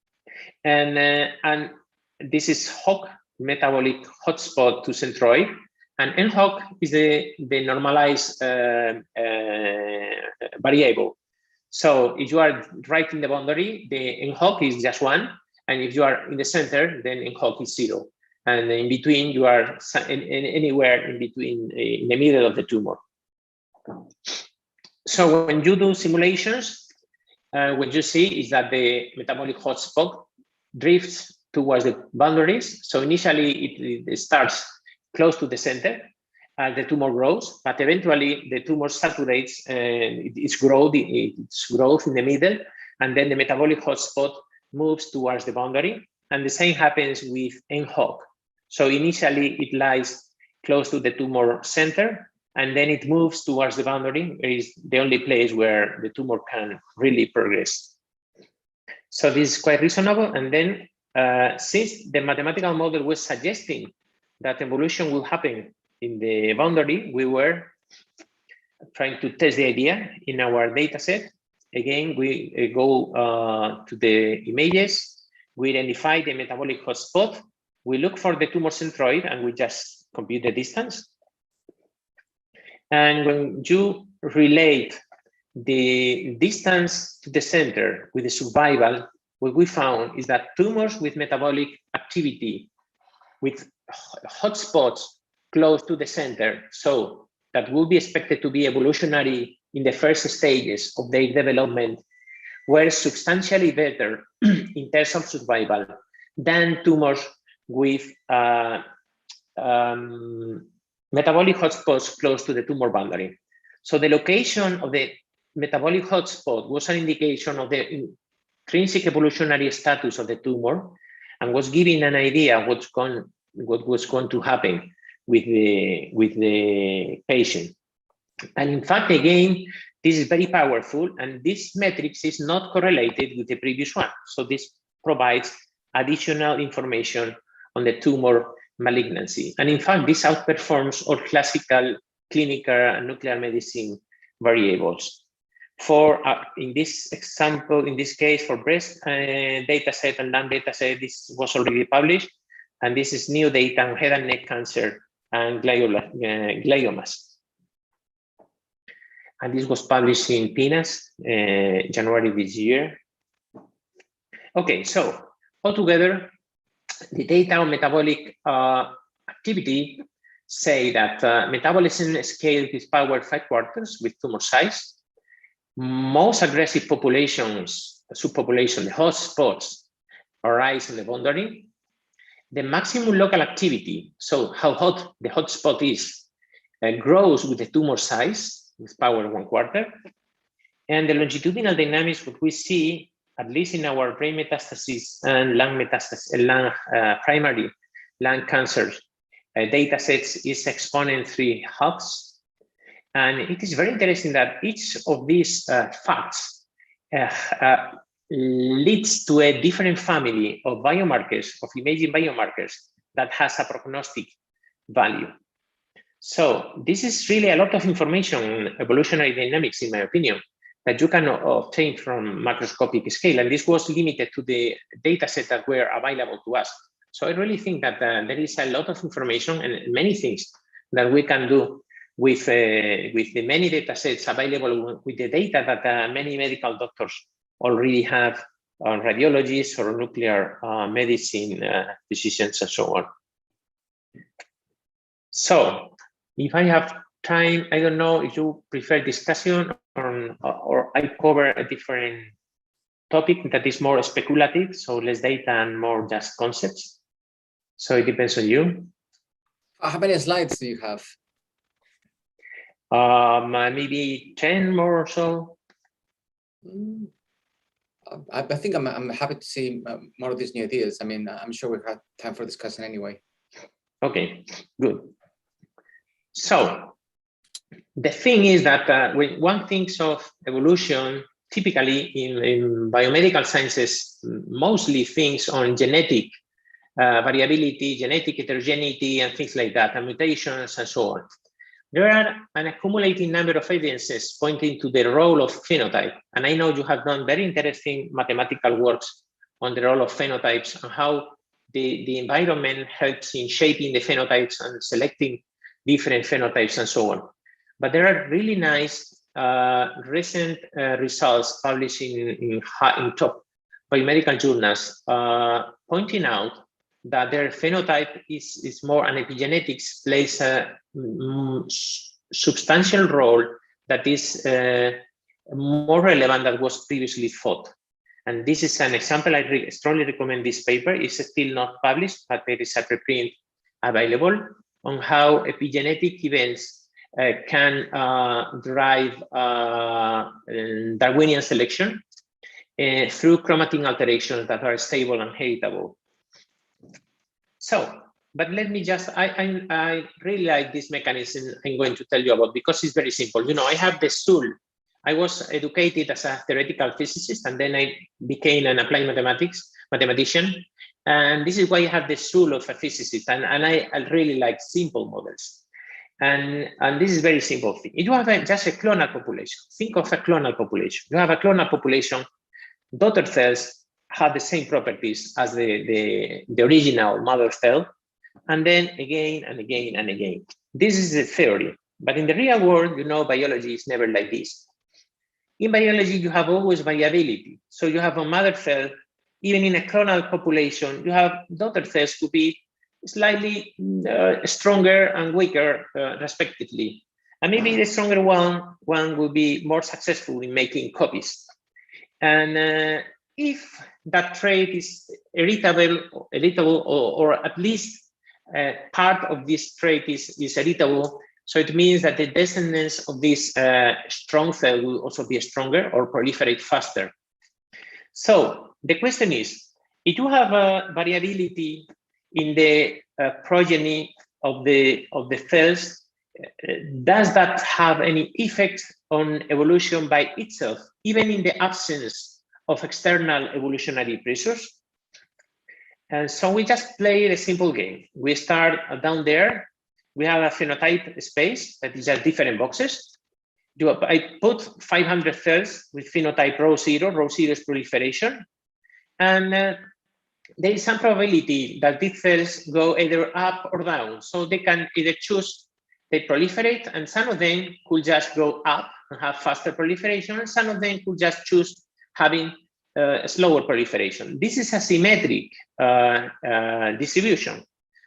And this is HOC, metabolic hotspot to centroid, and NHOC is the normalized variable. So if you are right in the boundary, the NHOC is just 1. And if you are in the center, then NHOC is 0. And in between, you are anywhere in between, in the middle of the tumor. So when you do simulations, what you see is that the metabolic hotspot drifts towards the boundaries. So initially, it starts close to the center, the tumor grows, but eventually the tumor saturates its growth in the middle, and then the metabolic hotspot moves towards the boundary. And the same happens with NHOC. So initially it lies close to the tumor center, and then it moves towards the boundary. It is the only place where the tumor can really progress. So this is quite reasonable. And then since the mathematical model was suggesting that evolution will happen in the boundary, we were trying to test the idea in our data set. Again, we go to the images, we identify the metabolic hotspot, we look for the tumor centroid, and we just compute the distance. And when you relate the distance to the center with the survival, what we found is that tumors with metabolic activity, with hotspots close to the center, so that will be expected to be evolutionary in the first stages of their development, were substantially better in terms of survival than tumors with metabolic hotspots close to the tumor boundary. So the location of the metabolic hotspot was an indication of the intrinsic evolutionary status of the tumor, and was giving an idea what was going to happen with the patient. And in fact, again, this is very powerful, and this matrix is not correlated with the previous one. So this provides additional information on the tumor malignancy. And in fact, this outperforms all classical clinical and nuclear medicine variables. For in this example, in this case, for breast data set and lung data set, this was already published, and this is new data on head and neck cancer and gliomas. And this was published in PNAS, January this year. Okay, so altogether, the data on metabolic activity say that metabolism scale is powered 5/4 with tumor size. Most aggressive populations, subpopulation, the hotspots, arise in the boundary. The maximum local activity, so how hot the hotspot is, grows with the tumor size, with power 1/4. And the longitudinal dynamics, what we see, at least in our brain metastasis and lung metastasis, primary lung cancer data sets, is exponent 3 hogs. And it is very interesting that each of these facts leads to a different family of biomarkers, of imaging biomarkers, that has a prognostic value. So this is really a lot of information on evolutionary dynamics, in my opinion, that you can obtain from macroscopic scale. And this was limited to the data set that were available to us. So I really think that there is a lot of information and many things that we can do with the many data sets available, with the data that many medical doctors already have, radiologists or nuclear medicine physicians and so on. So if I have time, I don't know if you prefer discussion or I cover a different topic that is more speculative, so less data and more just concepts. So it depends on you. How many slides do you have? Maybe 10 more or so. I think I'm happy to see more of these new ideas. I mean, I'm sure we've had time for discussion anyway. Okay, good. So the thing is that when one thinks of evolution, typically in biomedical sciences, mostly thinks on genetic variability, genetic heterogeneity, and things like that, and mutations and so on. There are an accumulating number of evidences pointing to the role of phenotype. And I know you have done very interesting mathematical works on the role of phenotypes and how the environment helps in shaping the phenotypes and selecting different phenotypes and so on. But there are really nice recent results published in top biomedical journals pointing out that their phenotype is more, and epigenetics plays a substantial role that is more relevant than was previously thought. And this is an example. I strongly recommend this paper. It's still not published, but there is a preprint available on how epigenetic events can drive Darwinian selection through chromatin alterations that are stable and heritable. So But let me just, I really like this mechanism I'm going to tell you about, because it's very simple. You know, I have the soul. I was educated as a theoretical physicist, and then I became an applied mathematician. And this is why I have the soul of a physicist. And I really like simple models. And this is very simple thing. If you have just a clonal population, think of a clonal population. You have a clonal population, daughter cells have the same properties as the original mother cell, and then again and again and again. This is the theory. But in the real world, you know, biology is never like this. In biology, you have always variability. So you have a mother cell, even in a clonal population, you have daughter cells to be slightly stronger and weaker, respectively. And maybe the stronger one will be more successful in making copies. And if that trait is heritable, or at least part of this trait is heritable, so it means that the descendants of this strong cell will also be stronger or proliferate faster. So the question is, if you have a variability in the progeny of the cells, does that have any effect on evolution by itself, even in the absence of external evolutionary pressures? And so we just played a simple game. We start down there. We have a phenotype space that is just different boxes. I put 500 cells with phenotype row 0. Row 0 is proliferation. And there is some probability that these cells go either up or down. So they can either choose, they proliferate, and some of them could just go up and have faster proliferation, and some of them could just choose having a slower proliferation. This is a symmetric distribution.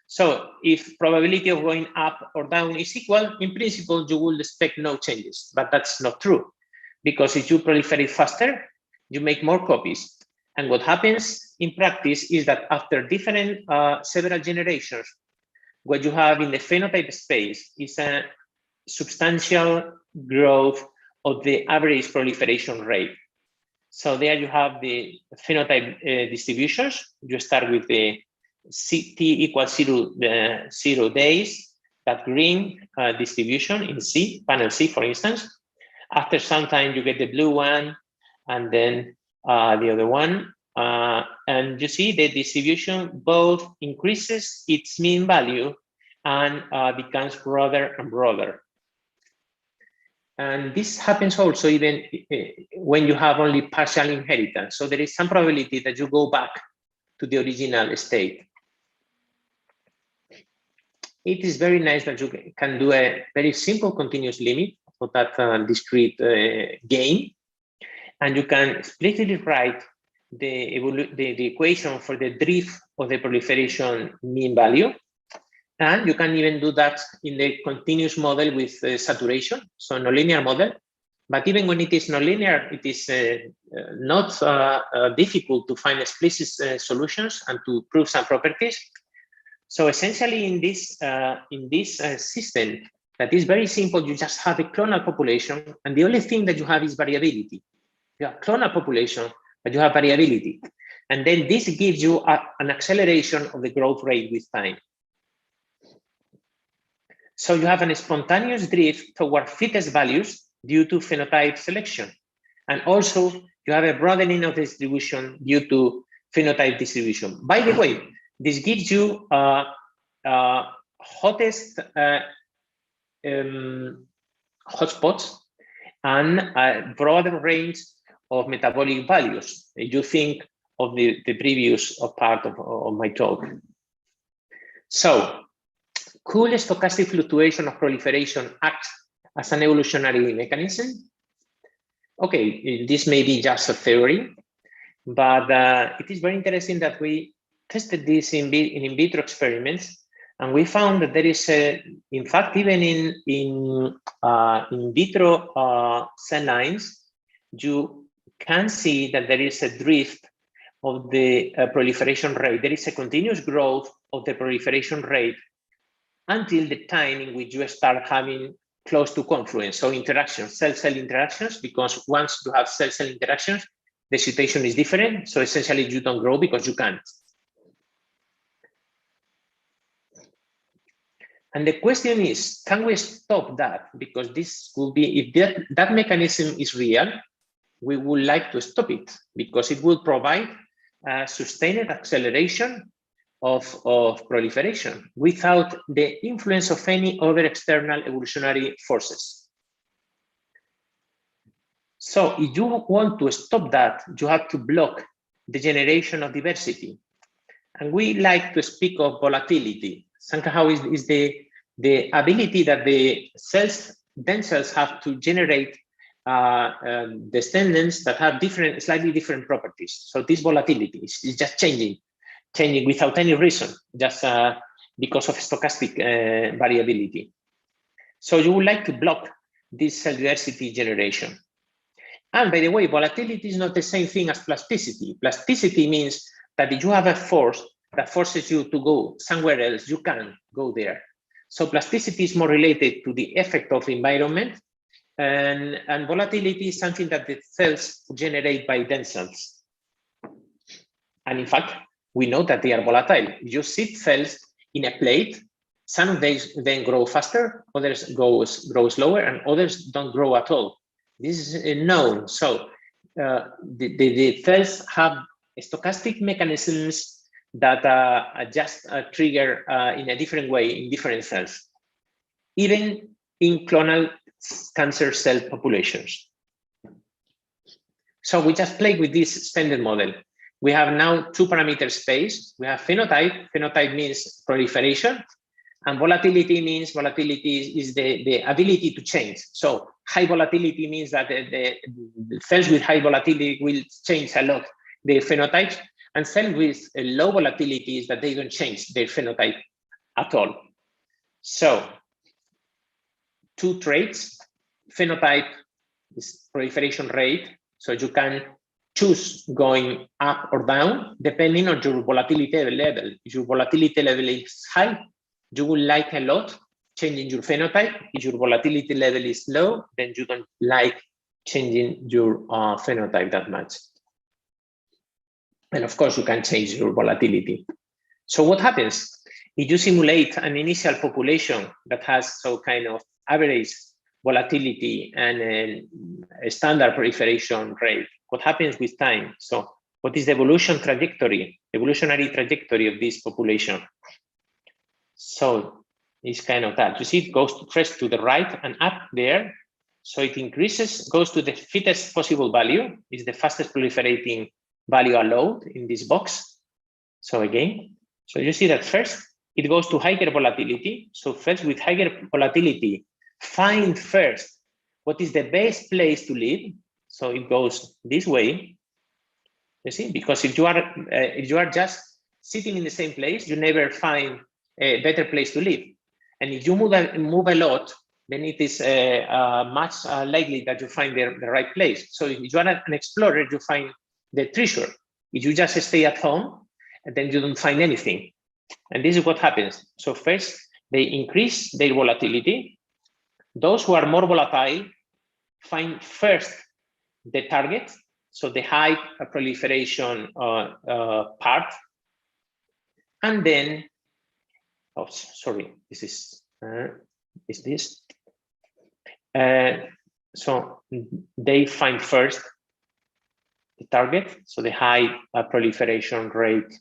So if probability of going up or down is equal, in principle, you will expect no changes, but that's not true, because if you proliferate faster, you make more copies. And what happens in practice is that after different several generations, what you have in the phenotype space is a substantial growth of the average proliferation rate. So there you have the phenotype distributions. You start with the t equals 0 days, that green distribution in C, panel C, for instance. After some time, you get the blue one, and then the other one. And you see the distribution both increases its mean value and becomes broader and broader. And this happens also even when you have only partial inheritance. So there is some probability that you go back to the original state. It is very nice that you can do a very simple continuous limit for that discrete gain. And you can explicitly write the equation for the drift of the proliferation mean value. And you can even do that in the continuous model with saturation, so nonlinear model. But even when it is nonlinear, it is not difficult to find explicit solutions and to prove some properties. So essentially, in this system that is very simple, you just have a clonal population, and the only thing that you have is variability. You have clonal population, but you have variability, and then this gives you an acceleration of the growth rate with time. So you have a spontaneous drift toward fittest values due to phenotype selection, and also you have a broadening of the distribution due to phenotype distribution. By the way, this gives you hottest hotspots and a broader range of metabolic values. You think of the previous part of my talk. So, could stochastic fluctuation of proliferation act as an evolutionary mechanism? Okay, this may be just a theory, but it is very interesting that we tested this in vitro experiments, and we found that there is in fact, even in vitro cell lines, you can see that there is a drift of the proliferation rate. There is a continuous growth of the proliferation rate until the time in which you start having close to confluence, so interactions, cell-cell interactions, because once you have cell-cell interactions, the situation is different. So essentially, you don't grow because you can't. And the question is, can we stop that? Because this will be, if that mechanism is real, we would like to stop it because it will provide a sustained acceleration of proliferation without the influence of any other external evolutionary forces. So if you want to stop that, you have to block the generation of diversity. And we like to speak of volatility. Somehow is the ability that the cells themselves have to generate descendants that have slightly different properties. So this volatility is just changing without any reason, just because of stochastic variability. So you would like to block this cell diversity generation. And by the way, volatility is not the same thing as plasticity. Plasticity means that if you have a force that forces you to go somewhere else, you can go there. So plasticity is more related to the effect of environment, and volatility is something that the cells generate by themselves. And in fact, we know that they are volatile. You sit cells in a plate, some of these then grow faster, others grow slower, and others don't grow at all. This is known. So the cells have stochastic mechanisms that just trigger in a different way in different cells, even in clonal cancer cell populations. So we just play with this extended model. We have now two parameter space. We have phenotype. Phenotype means proliferation, and volatility means is the ability to change. So high volatility means that the cells with high volatility will change a lot their phenotypes, and cells with low volatility is that they don't change their phenotype at all. So two traits. Phenotype is proliferation rate. So you can choose going up or down depending on your volatility level. If your volatility level is high, you will like a lot changing your phenotype. If your volatility level is low, then you don't like changing your phenotype that much. And of course, you can change your volatility. So what happens if you simulate an initial population that has some kind of average volatility and a standard proliferation rate? What happens with time? So what is the evolutionary trajectory of this population? So it's kind of that. You see, it goes first to the right and up there. So it increases, goes to the fittest possible value. It's the fastest proliferating value allowed in this box. So again, so you see that first it goes to higher volatility. So first with higher volatility, find first what is the best place to live. So it goes this way. You see, because if you are just sitting in the same place, you never find a better place to live. And if you move a lot, then it is much likely that you find the right place. So if you are an explorer, you find the treasure. If you just stay at home, and then you don't find anything. And this is what happens. So first, they increase their volatility. Those who are more volatile find first the target, so the high proliferation part. And then, oh, sorry, this is this. So they find first the target, so the high proliferation rate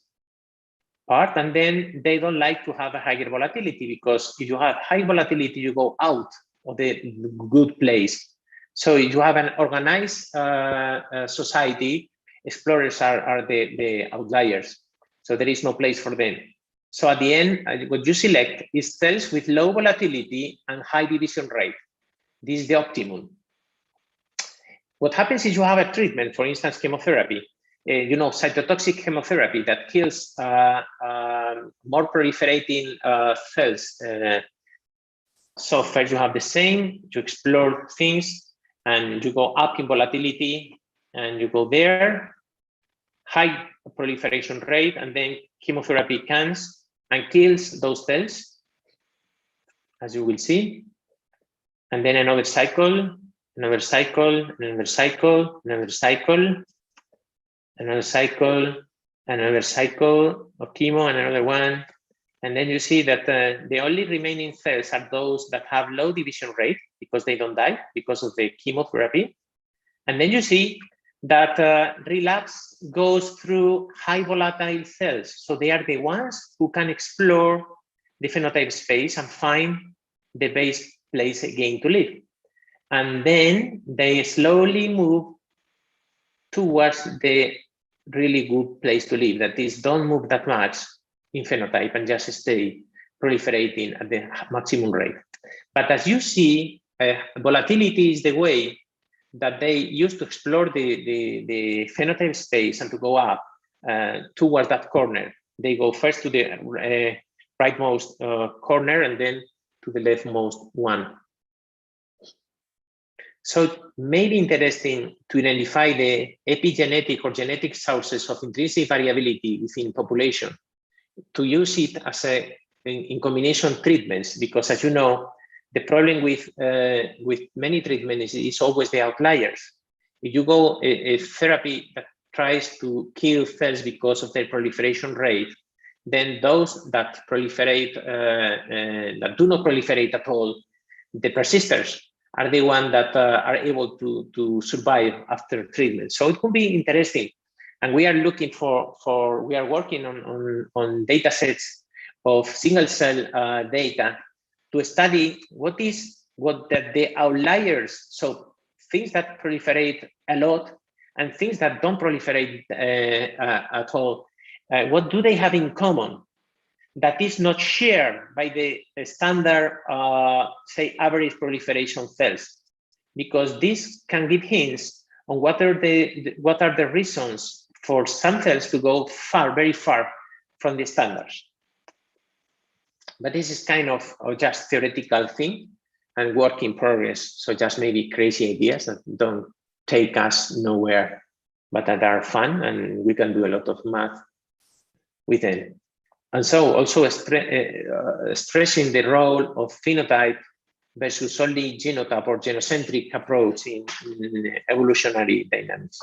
part, and then they don't like to have a higher volatility, because if you have high volatility, you go out of the good place. So if you have an organized society, explorers are the outliers. So there is no place for them. So at the end, what you select is cells with low volatility and high division rate. This is the optimum. What happens is you have a treatment, for instance, chemotherapy, cytotoxic chemotherapy that kills more proliferating cells. So first you have the same, you explore things, and you go up in volatility, and you go there, high proliferation rate, and then chemotherapy comes and kills those cells, as you will see. And then another cycle, another cycle, another cycle, another cycle, another cycle, another cycle of chemo, and another one, And then you see that the only remaining cells are those that have low division rate because they don't die because of the chemotherapy. And then you see that relapse goes through high volatile cells. So they are the ones who can explore the phenotype space and find the best place again to live. And then they slowly move towards the really good place to live. That is, don't move that much in phenotype and just stay proliferating at the maximum rate. But as you see, volatility is the way that they use to explore the phenotype space and to go up towards that corner. They go first to the rightmost corner and then to the leftmost one. So it may be interesting to identify the epigenetic or genetic sources of intrinsic variability within population, to use it as in combination treatments, because as you know, the problem with many treatments is always the outliers. If you go a therapy that tries to kill cells because of their proliferation rate, then those that proliferate, that do not proliferate at all, the persisters, are the ones that are able to survive after treatment. So it could be interesting. And we are looking we are working on data sets of single cell data to study what the outliers, so things that proliferate a lot and things that don't proliferate at all, what do they have in common that is not shared by the standard, say, average proliferation cells? Because this can give hints on what are the reasons for some cells to go very far from the standards. But this is kind of just theoretical thing and work in progress. So just maybe crazy ideas that don't take us nowhere, but that are fun and we can do a lot of math with them. And so also stressing the role of phenotype versus only genotype or genocentric approach in evolutionary dynamics.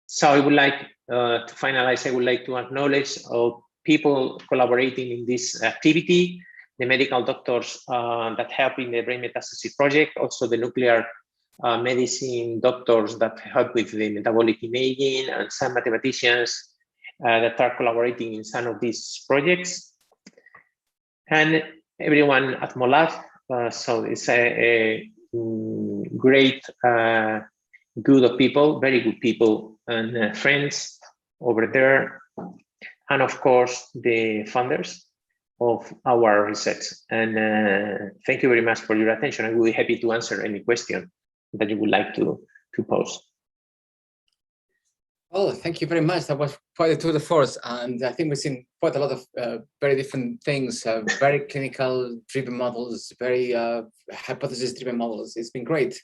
So I would like to finalize, I would like to acknowledge all people collaborating in this activity, the medical doctors that help in the brain metastasis project, also the nuclear medicine doctors that help with the metabolic imaging, and some mathematicians that are collaborating in some of these projects, and everyone at MOLAB. So it's a great group of people, very good people and friends over there. And of course, the funders of our research. And thank you very much for your attention. I will be happy to answer any question that you would like to pose. Oh, thank you very much. That was quite a tour de force. And I think we've seen quite a lot of very different things, very clinical driven models, very hypothesis driven models. It's been great.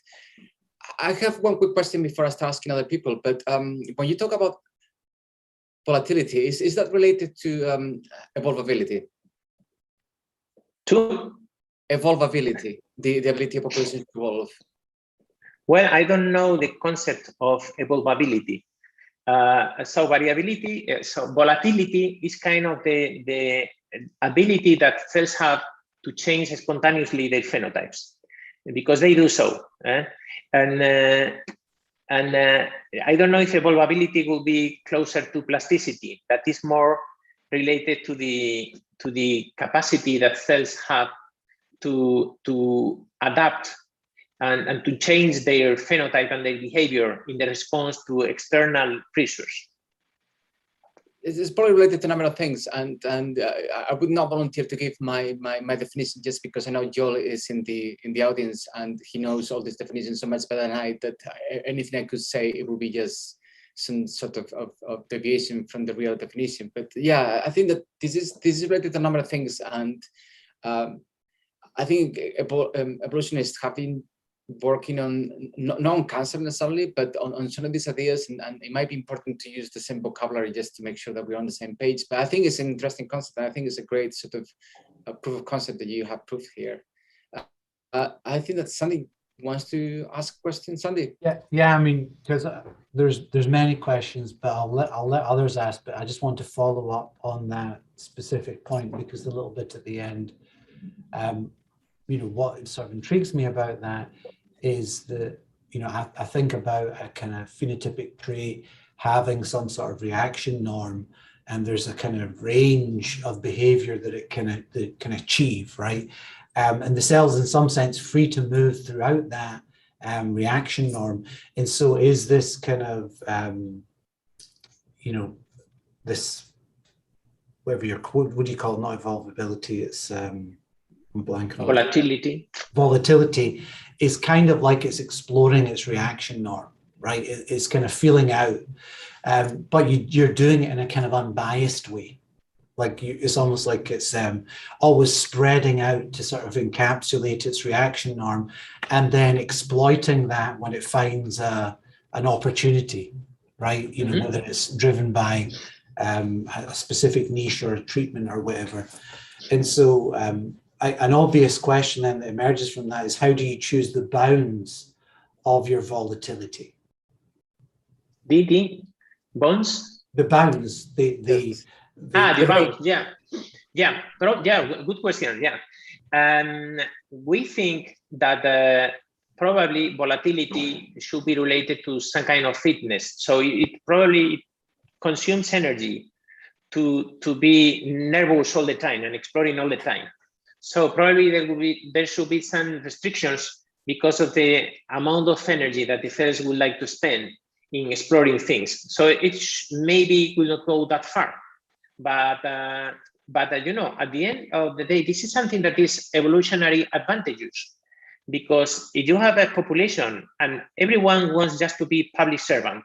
I have one quick question before I start asking other people, but when you talk about volatility, is that related to evolvability? To? Evolvability, the ability of populations to evolve. Well, I don't know the concept of evolvability. So variability, so volatility is kind of the ability that cells have to change spontaneously their phenotypes, because they do so. And I don't know if evolvability will be closer to plasticity. That is more related to the capacity that cells have to adapt and to change their phenotype and their behavior in the response to external pressures. It's probably related to a number of things, and I would not volunteer to give my definition just because I know Joel is in the audience and he knows all these definitions so much better than I. That anything I could say, it would be just some sort of deviation from the real definition. But yeah, I think that this is related to a number of things, and I think evolutionists have been working on not on cancer necessarily, but on some of these ideas, and it might be important to use the same vocabulary just to make sure that we're on the same page. But I think it's an interesting concept, and I think it's a great sort of proof of concept that you have proved here. I think that Sandy wants to ask questions. Sandy? Yeah. I mean, because there's many questions, but I'll let others ask. But I just want to follow up on that specific point, because the little bit at the end, what sort of intrigues me about that is that, I think about a kind of phenotypic trait having some sort of reaction norm, and there's a kind of range of behavior that it can achieve, right? And the cell's in some sense free to move throughout that reaction norm. And so is this kind of, this, whatever what do you call it? Not evolvability, it's blank. Volatility. Volatility is kind of like it's exploring its reaction norm, right? It's kind of feeling out, but you're doing it in a kind of unbiased way. Like it's almost like it's always spreading out to sort of encapsulate its reaction norm, and then exploiting that when it finds an opportunity, right? Whether it's driven by a specific niche or a treatment or whatever. And so an obvious question then that emerges from that is, how do you choose the bounds of your volatility? The bounds? The bounds, the bounds, yeah. Good question, yeah. We think that probably volatility should be related to some kind of fitness. So it probably consumes energy to be nervous all the time and exploring all the time. So probably there should be some restrictions because of the amount of energy that the cells would like to spend in exploring things. So it maybe will not go that far, but at the end of the day, this is something that is evolutionary advantageous, because if you have a population and everyone wants just to be public servant,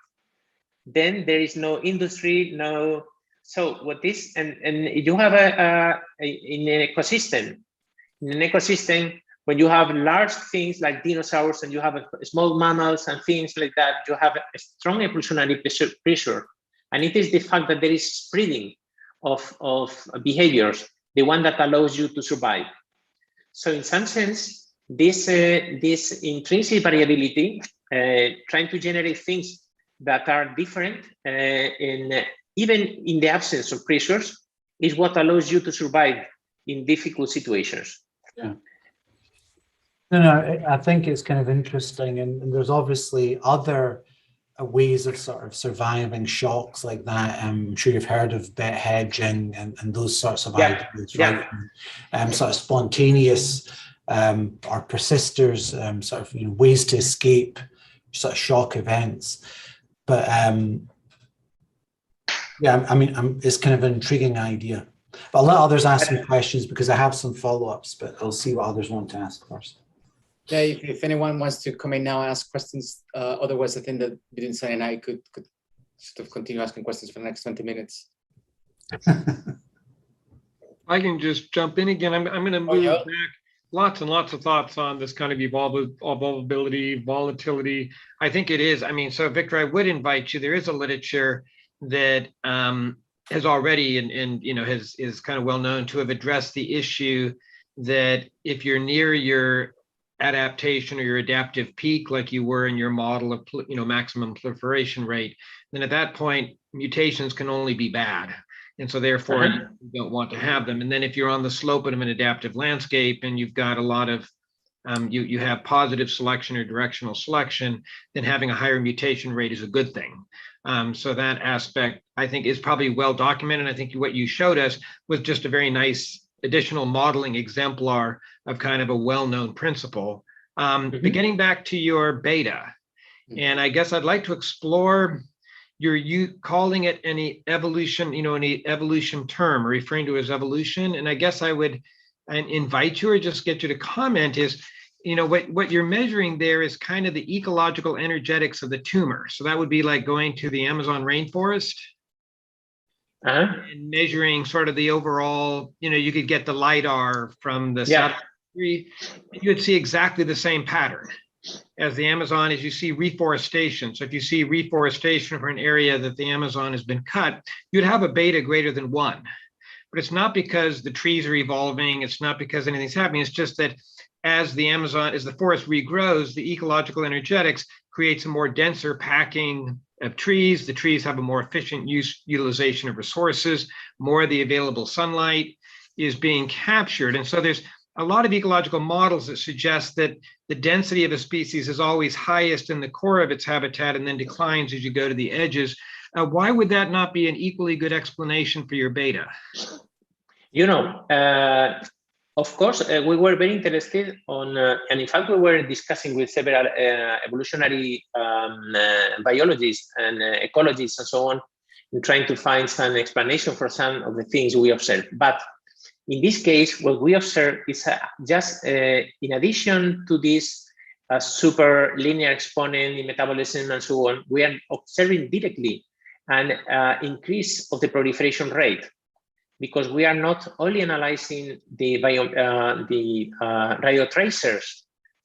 then there is no industry, no. So what this, and you have in an ecosystem, when you have large things like dinosaurs and you have small mammals and things like that, you have a strong evolutionary pressure. And it is the fact that there is spreading of behaviors, the one that allows you to survive. So in some sense, this intrinsic variability, trying to generate things that are different, even in the absence of pressures, is what allows you to survive in difficult situations. Yeah. No, I think it's kind of interesting, and there's obviously other ways of sort of surviving shocks like that. I'm sure you've heard of bet hedging and those sorts of ideas, right? Sort of spontaneous or persisters, sort of ways to escape sort of shock events. But it's kind of an intriguing idea. But I'll let others ask me questions because I have some follow-ups, but I'll see what others want to ask first. Yeah, if anyone wants to come in now and ask questions, otherwise I think that Vincent and I could sort of continue asking questions for the next 20 minutes. I can just jump in again. I'm going to move back. Lots and lots of thoughts on this kind of evolvability, volatility. I think it is. So Victor, I would invite you. There is a literature that has already and is kind of well known to have addressed the issue that if you're near your adaptation or your adaptive peak, like you were in your model of maximum proliferation rate, then at that point mutations can only be bad, and so therefore you don't want to have them. And then if you're on the slope of an adaptive landscape and you've got a lot of you have positive selection or directional selection, then having a higher mutation rate is a good thing. So that aspect, I think, is probably well documented. I think what you showed us was just a very nice additional modeling exemplar of kind of a well-known principle. But getting back to your beta, and I guess I'd like to explore you calling it any evolution, any evolution term, or referring to it as evolution. And I guess I would invite you or just get you to comment is, what you're measuring there is kind of the ecological energetics of the tumor. So that would be like going to the Amazon rainforest and measuring sort of the overall, you could get the LiDAR from the satellite, and you would see exactly the same pattern as the Amazon as you see reforestation. So if you see reforestation for an area that the Amazon has been cut, you'd have a beta greater than 1. But it's not because the trees are evolving. It's not because anything's happening. It's just that as the forest regrows, the ecological energetics creates a more denser packing of trees. The trees have a more efficient utilization of resources, more of the available sunlight is being captured. And so there's a lot of ecological models that suggest that the density of a species is always highest in the core of its habitat and then declines as you go to the edges. Why would that not be an equally good explanation for your beta? Of course, we were very interested on, and in fact, we were discussing with several evolutionary biologists and ecologists and so on, in trying to find some explanation for some of the things we observed. But in this case, what we observe is just in addition to this super linear exponent in metabolism and so on, we are observing directly an increase of the proliferation rate, because we are not only analyzing the radiotracers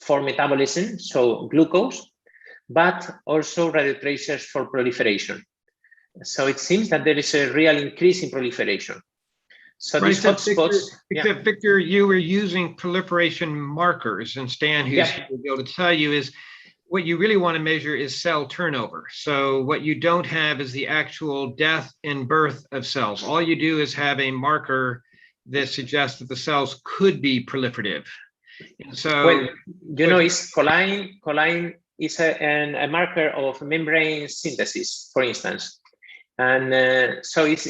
for metabolism, so glucose, but also radiotracers for proliferation. So it seems that there is a real increase in proliferation. So right, these hotspots. Except Victor, you were using proliferation markers, and Stan, who's will be able to tell you, is what you really want to measure is cell turnover. So what you don't have is the actual death and birth of cells. All you do is have a marker that suggests that the cells could be proliferative. And so, well, it's choline is a marker of membrane synthesis, for instance. And so it's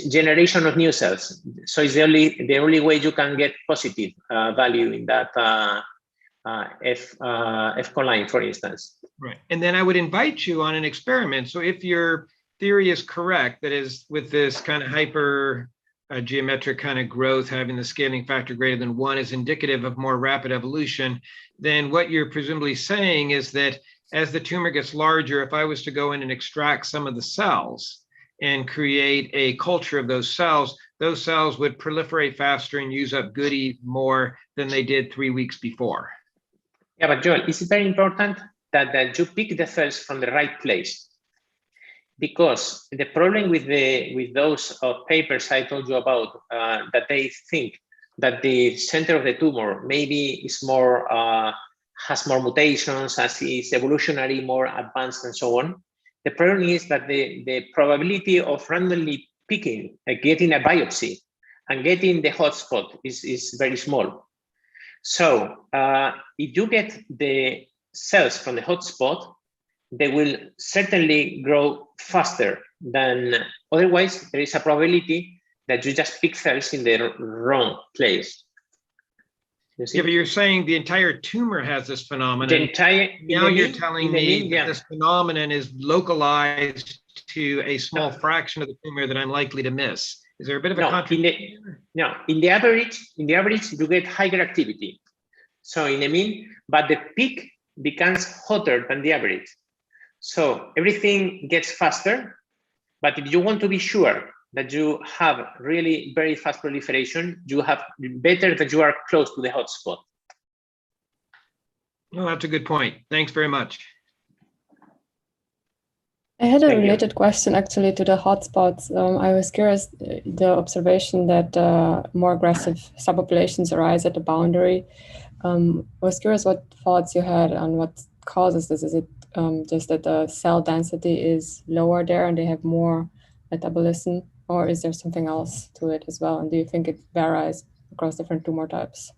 generation of new cells. So it's the only way you can get positive value in that F choline, for instance. Right. And then I would invite you on an experiment. So if your theory is correct, that is, with this kind of hyper geometric kind of growth, having the scaling factor greater than 1 is indicative of more rapid evolution, then what you're presumably saying is that as the tumor gets larger, if I was to go in and extract some of the cells and create a culture of those cells would proliferate faster and use up goodie more than they did 3 weeks before. Yeah, but Joel, it's very important that you pick the cells from the right place, because the problem with those papers I told you about, that they think that the center of the tumor maybe is more has more mutations, as is evolutionary more advanced and so on. The problem is that the probability of randomly picking, getting a biopsy and getting the hotspot is very small. So if you get the cells from the hotspot, they will certainly grow faster than otherwise. There is a probability that you just pick cells in the wrong place. Yeah, but you're saying the entire tumor has this phenomenon. Now you're telling me that this phenomenon is localized to a small fraction of the tumor that I'm likely to miss. Is there a bit of a contradiction? In the average, you get higher activity. So in the mean, but the peak becomes hotter than the average. So everything gets faster. But if you want to be sure that you have really very fast proliferation, you have better that you are close to the hotspot. Well, that's a good point. Thanks very much. I had a related question actually to the hotspots. I was curious, the observation that more aggressive subpopulations arise at the boundary. I was curious what thoughts you had on what causes this. Is it just that the cell density is lower there and they have more metabolism? Or is there something else to it as well? And do you think it varies across different tumor types?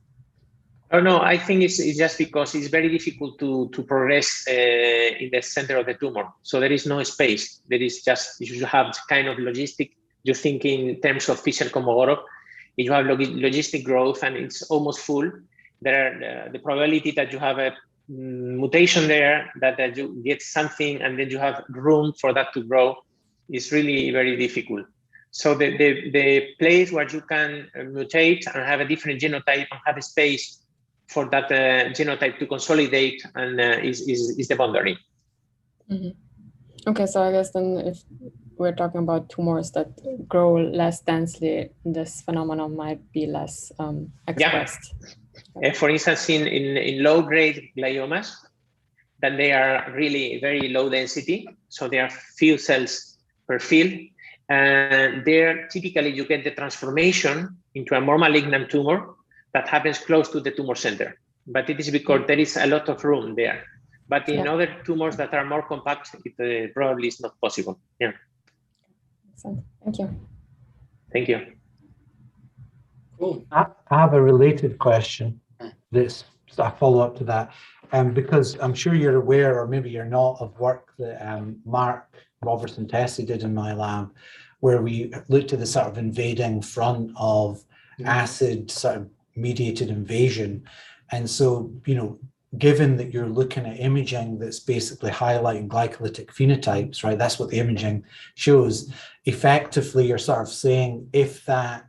Oh, no, I think it's just because it's very difficult to progress in the center of the tumor. So there is no space. There is just, you have kind of logistic, you think in terms of Fischer Commodore, you have logistic growth and it's almost full. There, the probability that you have a mutation there, that you get something and then you have room for that to grow is really very difficult. So the place where you can mutate and have a different genotype and have a space for that genotype to consolidate and is the boundary. Mm-hmm. Okay, so I guess then if we're talking about tumors that grow less densely, this phenomenon might be less expressed. Yeah. For instance, in low-grade gliomas, then they are really very low density. So there are few cells per field. And there, typically, you get the transformation into a more malignant tumor that happens close to the tumor center. But it is because there is a lot of room there. But in other tumors that are more compact, it probably is not possible. Yeah. Excellent. Thank you. Thank you. Cool. I have a related question that's a follow-up to that, because I'm sure you're aware, or maybe you're not, of work that Mark Robertson Tessie did in my lab, where we looked at the sort of invading front of acid sort of mediated invasion. And so, you know, given that you're looking at imaging that's basically highlighting glycolytic phenotypes, right? That's what the imaging shows. Effectively, you're sort of saying if that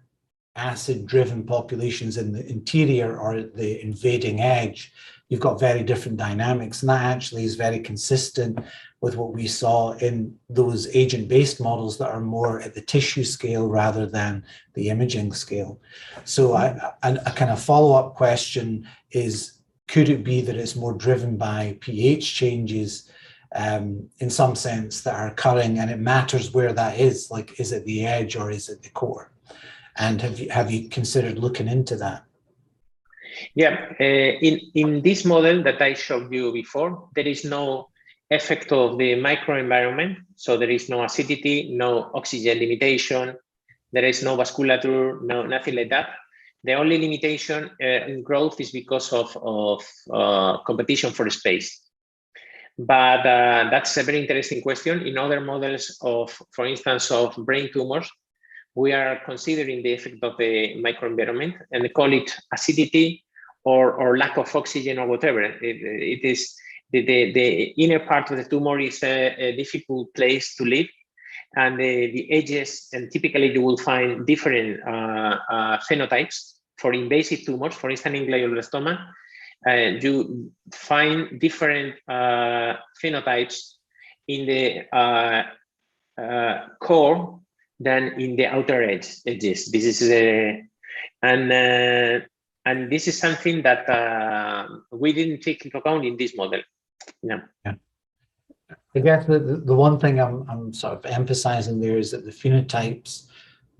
acid-driven populations in the interior or at the invading edge, you've got very different dynamics. And that actually is very consistent with what we saw in those agent-based models that are more at the tissue scale rather than the imaging scale. So a kind of follow-up question is, could it be that it's more driven by pH changes in some sense that are occurring, and it matters where that is? Like, is it the edge or is it the core? And have you considered looking into that? Yeah, in this model that I showed you before, there is no effect of the microenvironment. So there is no acidity, no oxygen limitation, there is no vasculature, nothing like that. The only limitation in growth is because of competition for space. But that's a very interesting question. In other models of, for instance, of brain tumors, we are considering the effect of the microenvironment, and they call it acidity or lack of oxygen or whatever. It is the inner part of the tumor is a difficult place to live, and the edges, and typically you will find different phenotypes for invasive tumors. For instance, in glioblastoma, you find different phenotypes in the core than in the outer edges. This is and this is something that we didn't take into account in this model. Yeah. I guess the one thing I'm sort of emphasizing there is that the phenotypes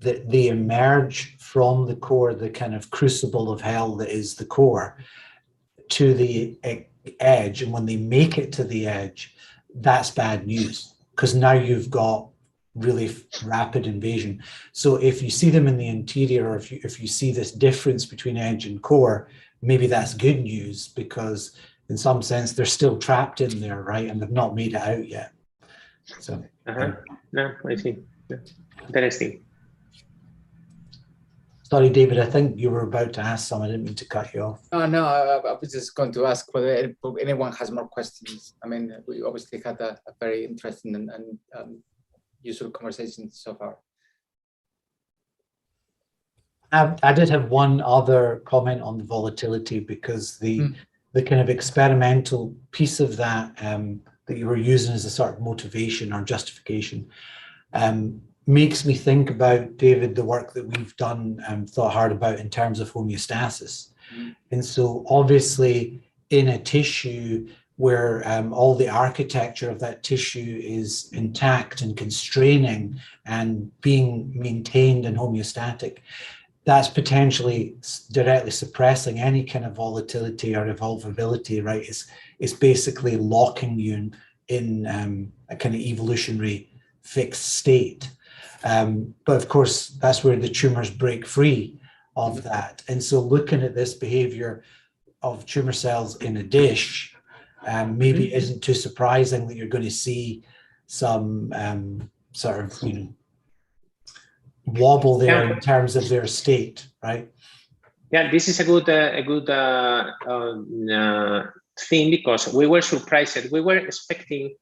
that they emerge from the core, the kind of crucible of hell that is the core, to the edge, and when they make it to the edge, that's bad news, because now you've got really rapid invasion. So if you see them in the interior, or if you see this difference between edge and core, maybe that's good news, because in some sense they're still trapped in there, right? And they've not made it out yet. So no, I see. Yeah. Interesting. Sorry, David, I think you were about to ask something. I didn't mean to cut you off. No, I was just going to ask whether anyone has more questions. I mean, we obviously had a very interesting and useful conversation so far. I did have one other comment on the volatility, because the kind of experimental piece of that that you were using as a sort of motivation or justification makes me think about, David, the work that we've done and thought hard about in terms of homeostasis. And so obviously in a tissue where all the architecture of that tissue is intact and constraining and being maintained and homeostatic, that's potentially directly suppressing any kind of volatility or evolvability, right? It's basically locking you in a kind of evolutionary fixed state. But of course, that's where the tumors break free of that. And so looking at this behavior of tumor cells in a dish, maybe isn't too surprising that you're going to see some sort of, you know, wobble there in terms of their state, right? Yeah, this is a good thing, because we were surprised. We weren't expecting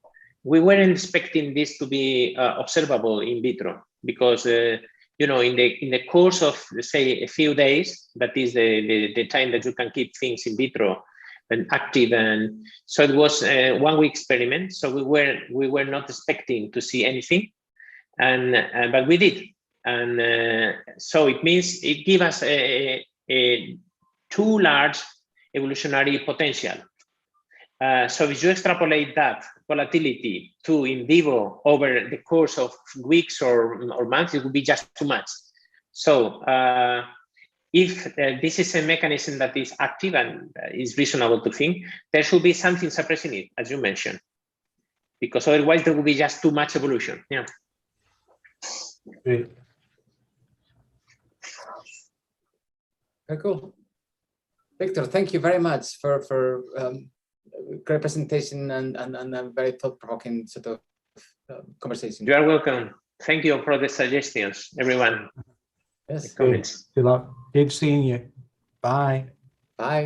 this to be observable in vitro, because you know, in the course of, let's say, a few days, that is the time that you can keep things in vitro and active, and so it was a 1-week experiment. So we were not expecting to see anything, and but we did, and so it means it gives us a too large evolutionary potential. So if you extrapolate that volatility to in vivo over the course of weeks or months, it would be just too much. So if this is a mechanism that is active and is reasonable to think, there should be something suppressing it, as you mentioned, because otherwise there will be just too much evolution. Yeah. Great. Very cool. Victor, thank you very much for great presentation and a very thought-provoking sort of conversation. You are welcome. Thank you for the suggestions, everyone. Yes. Comments. Good luck. Good seeing you. Bye. Bye.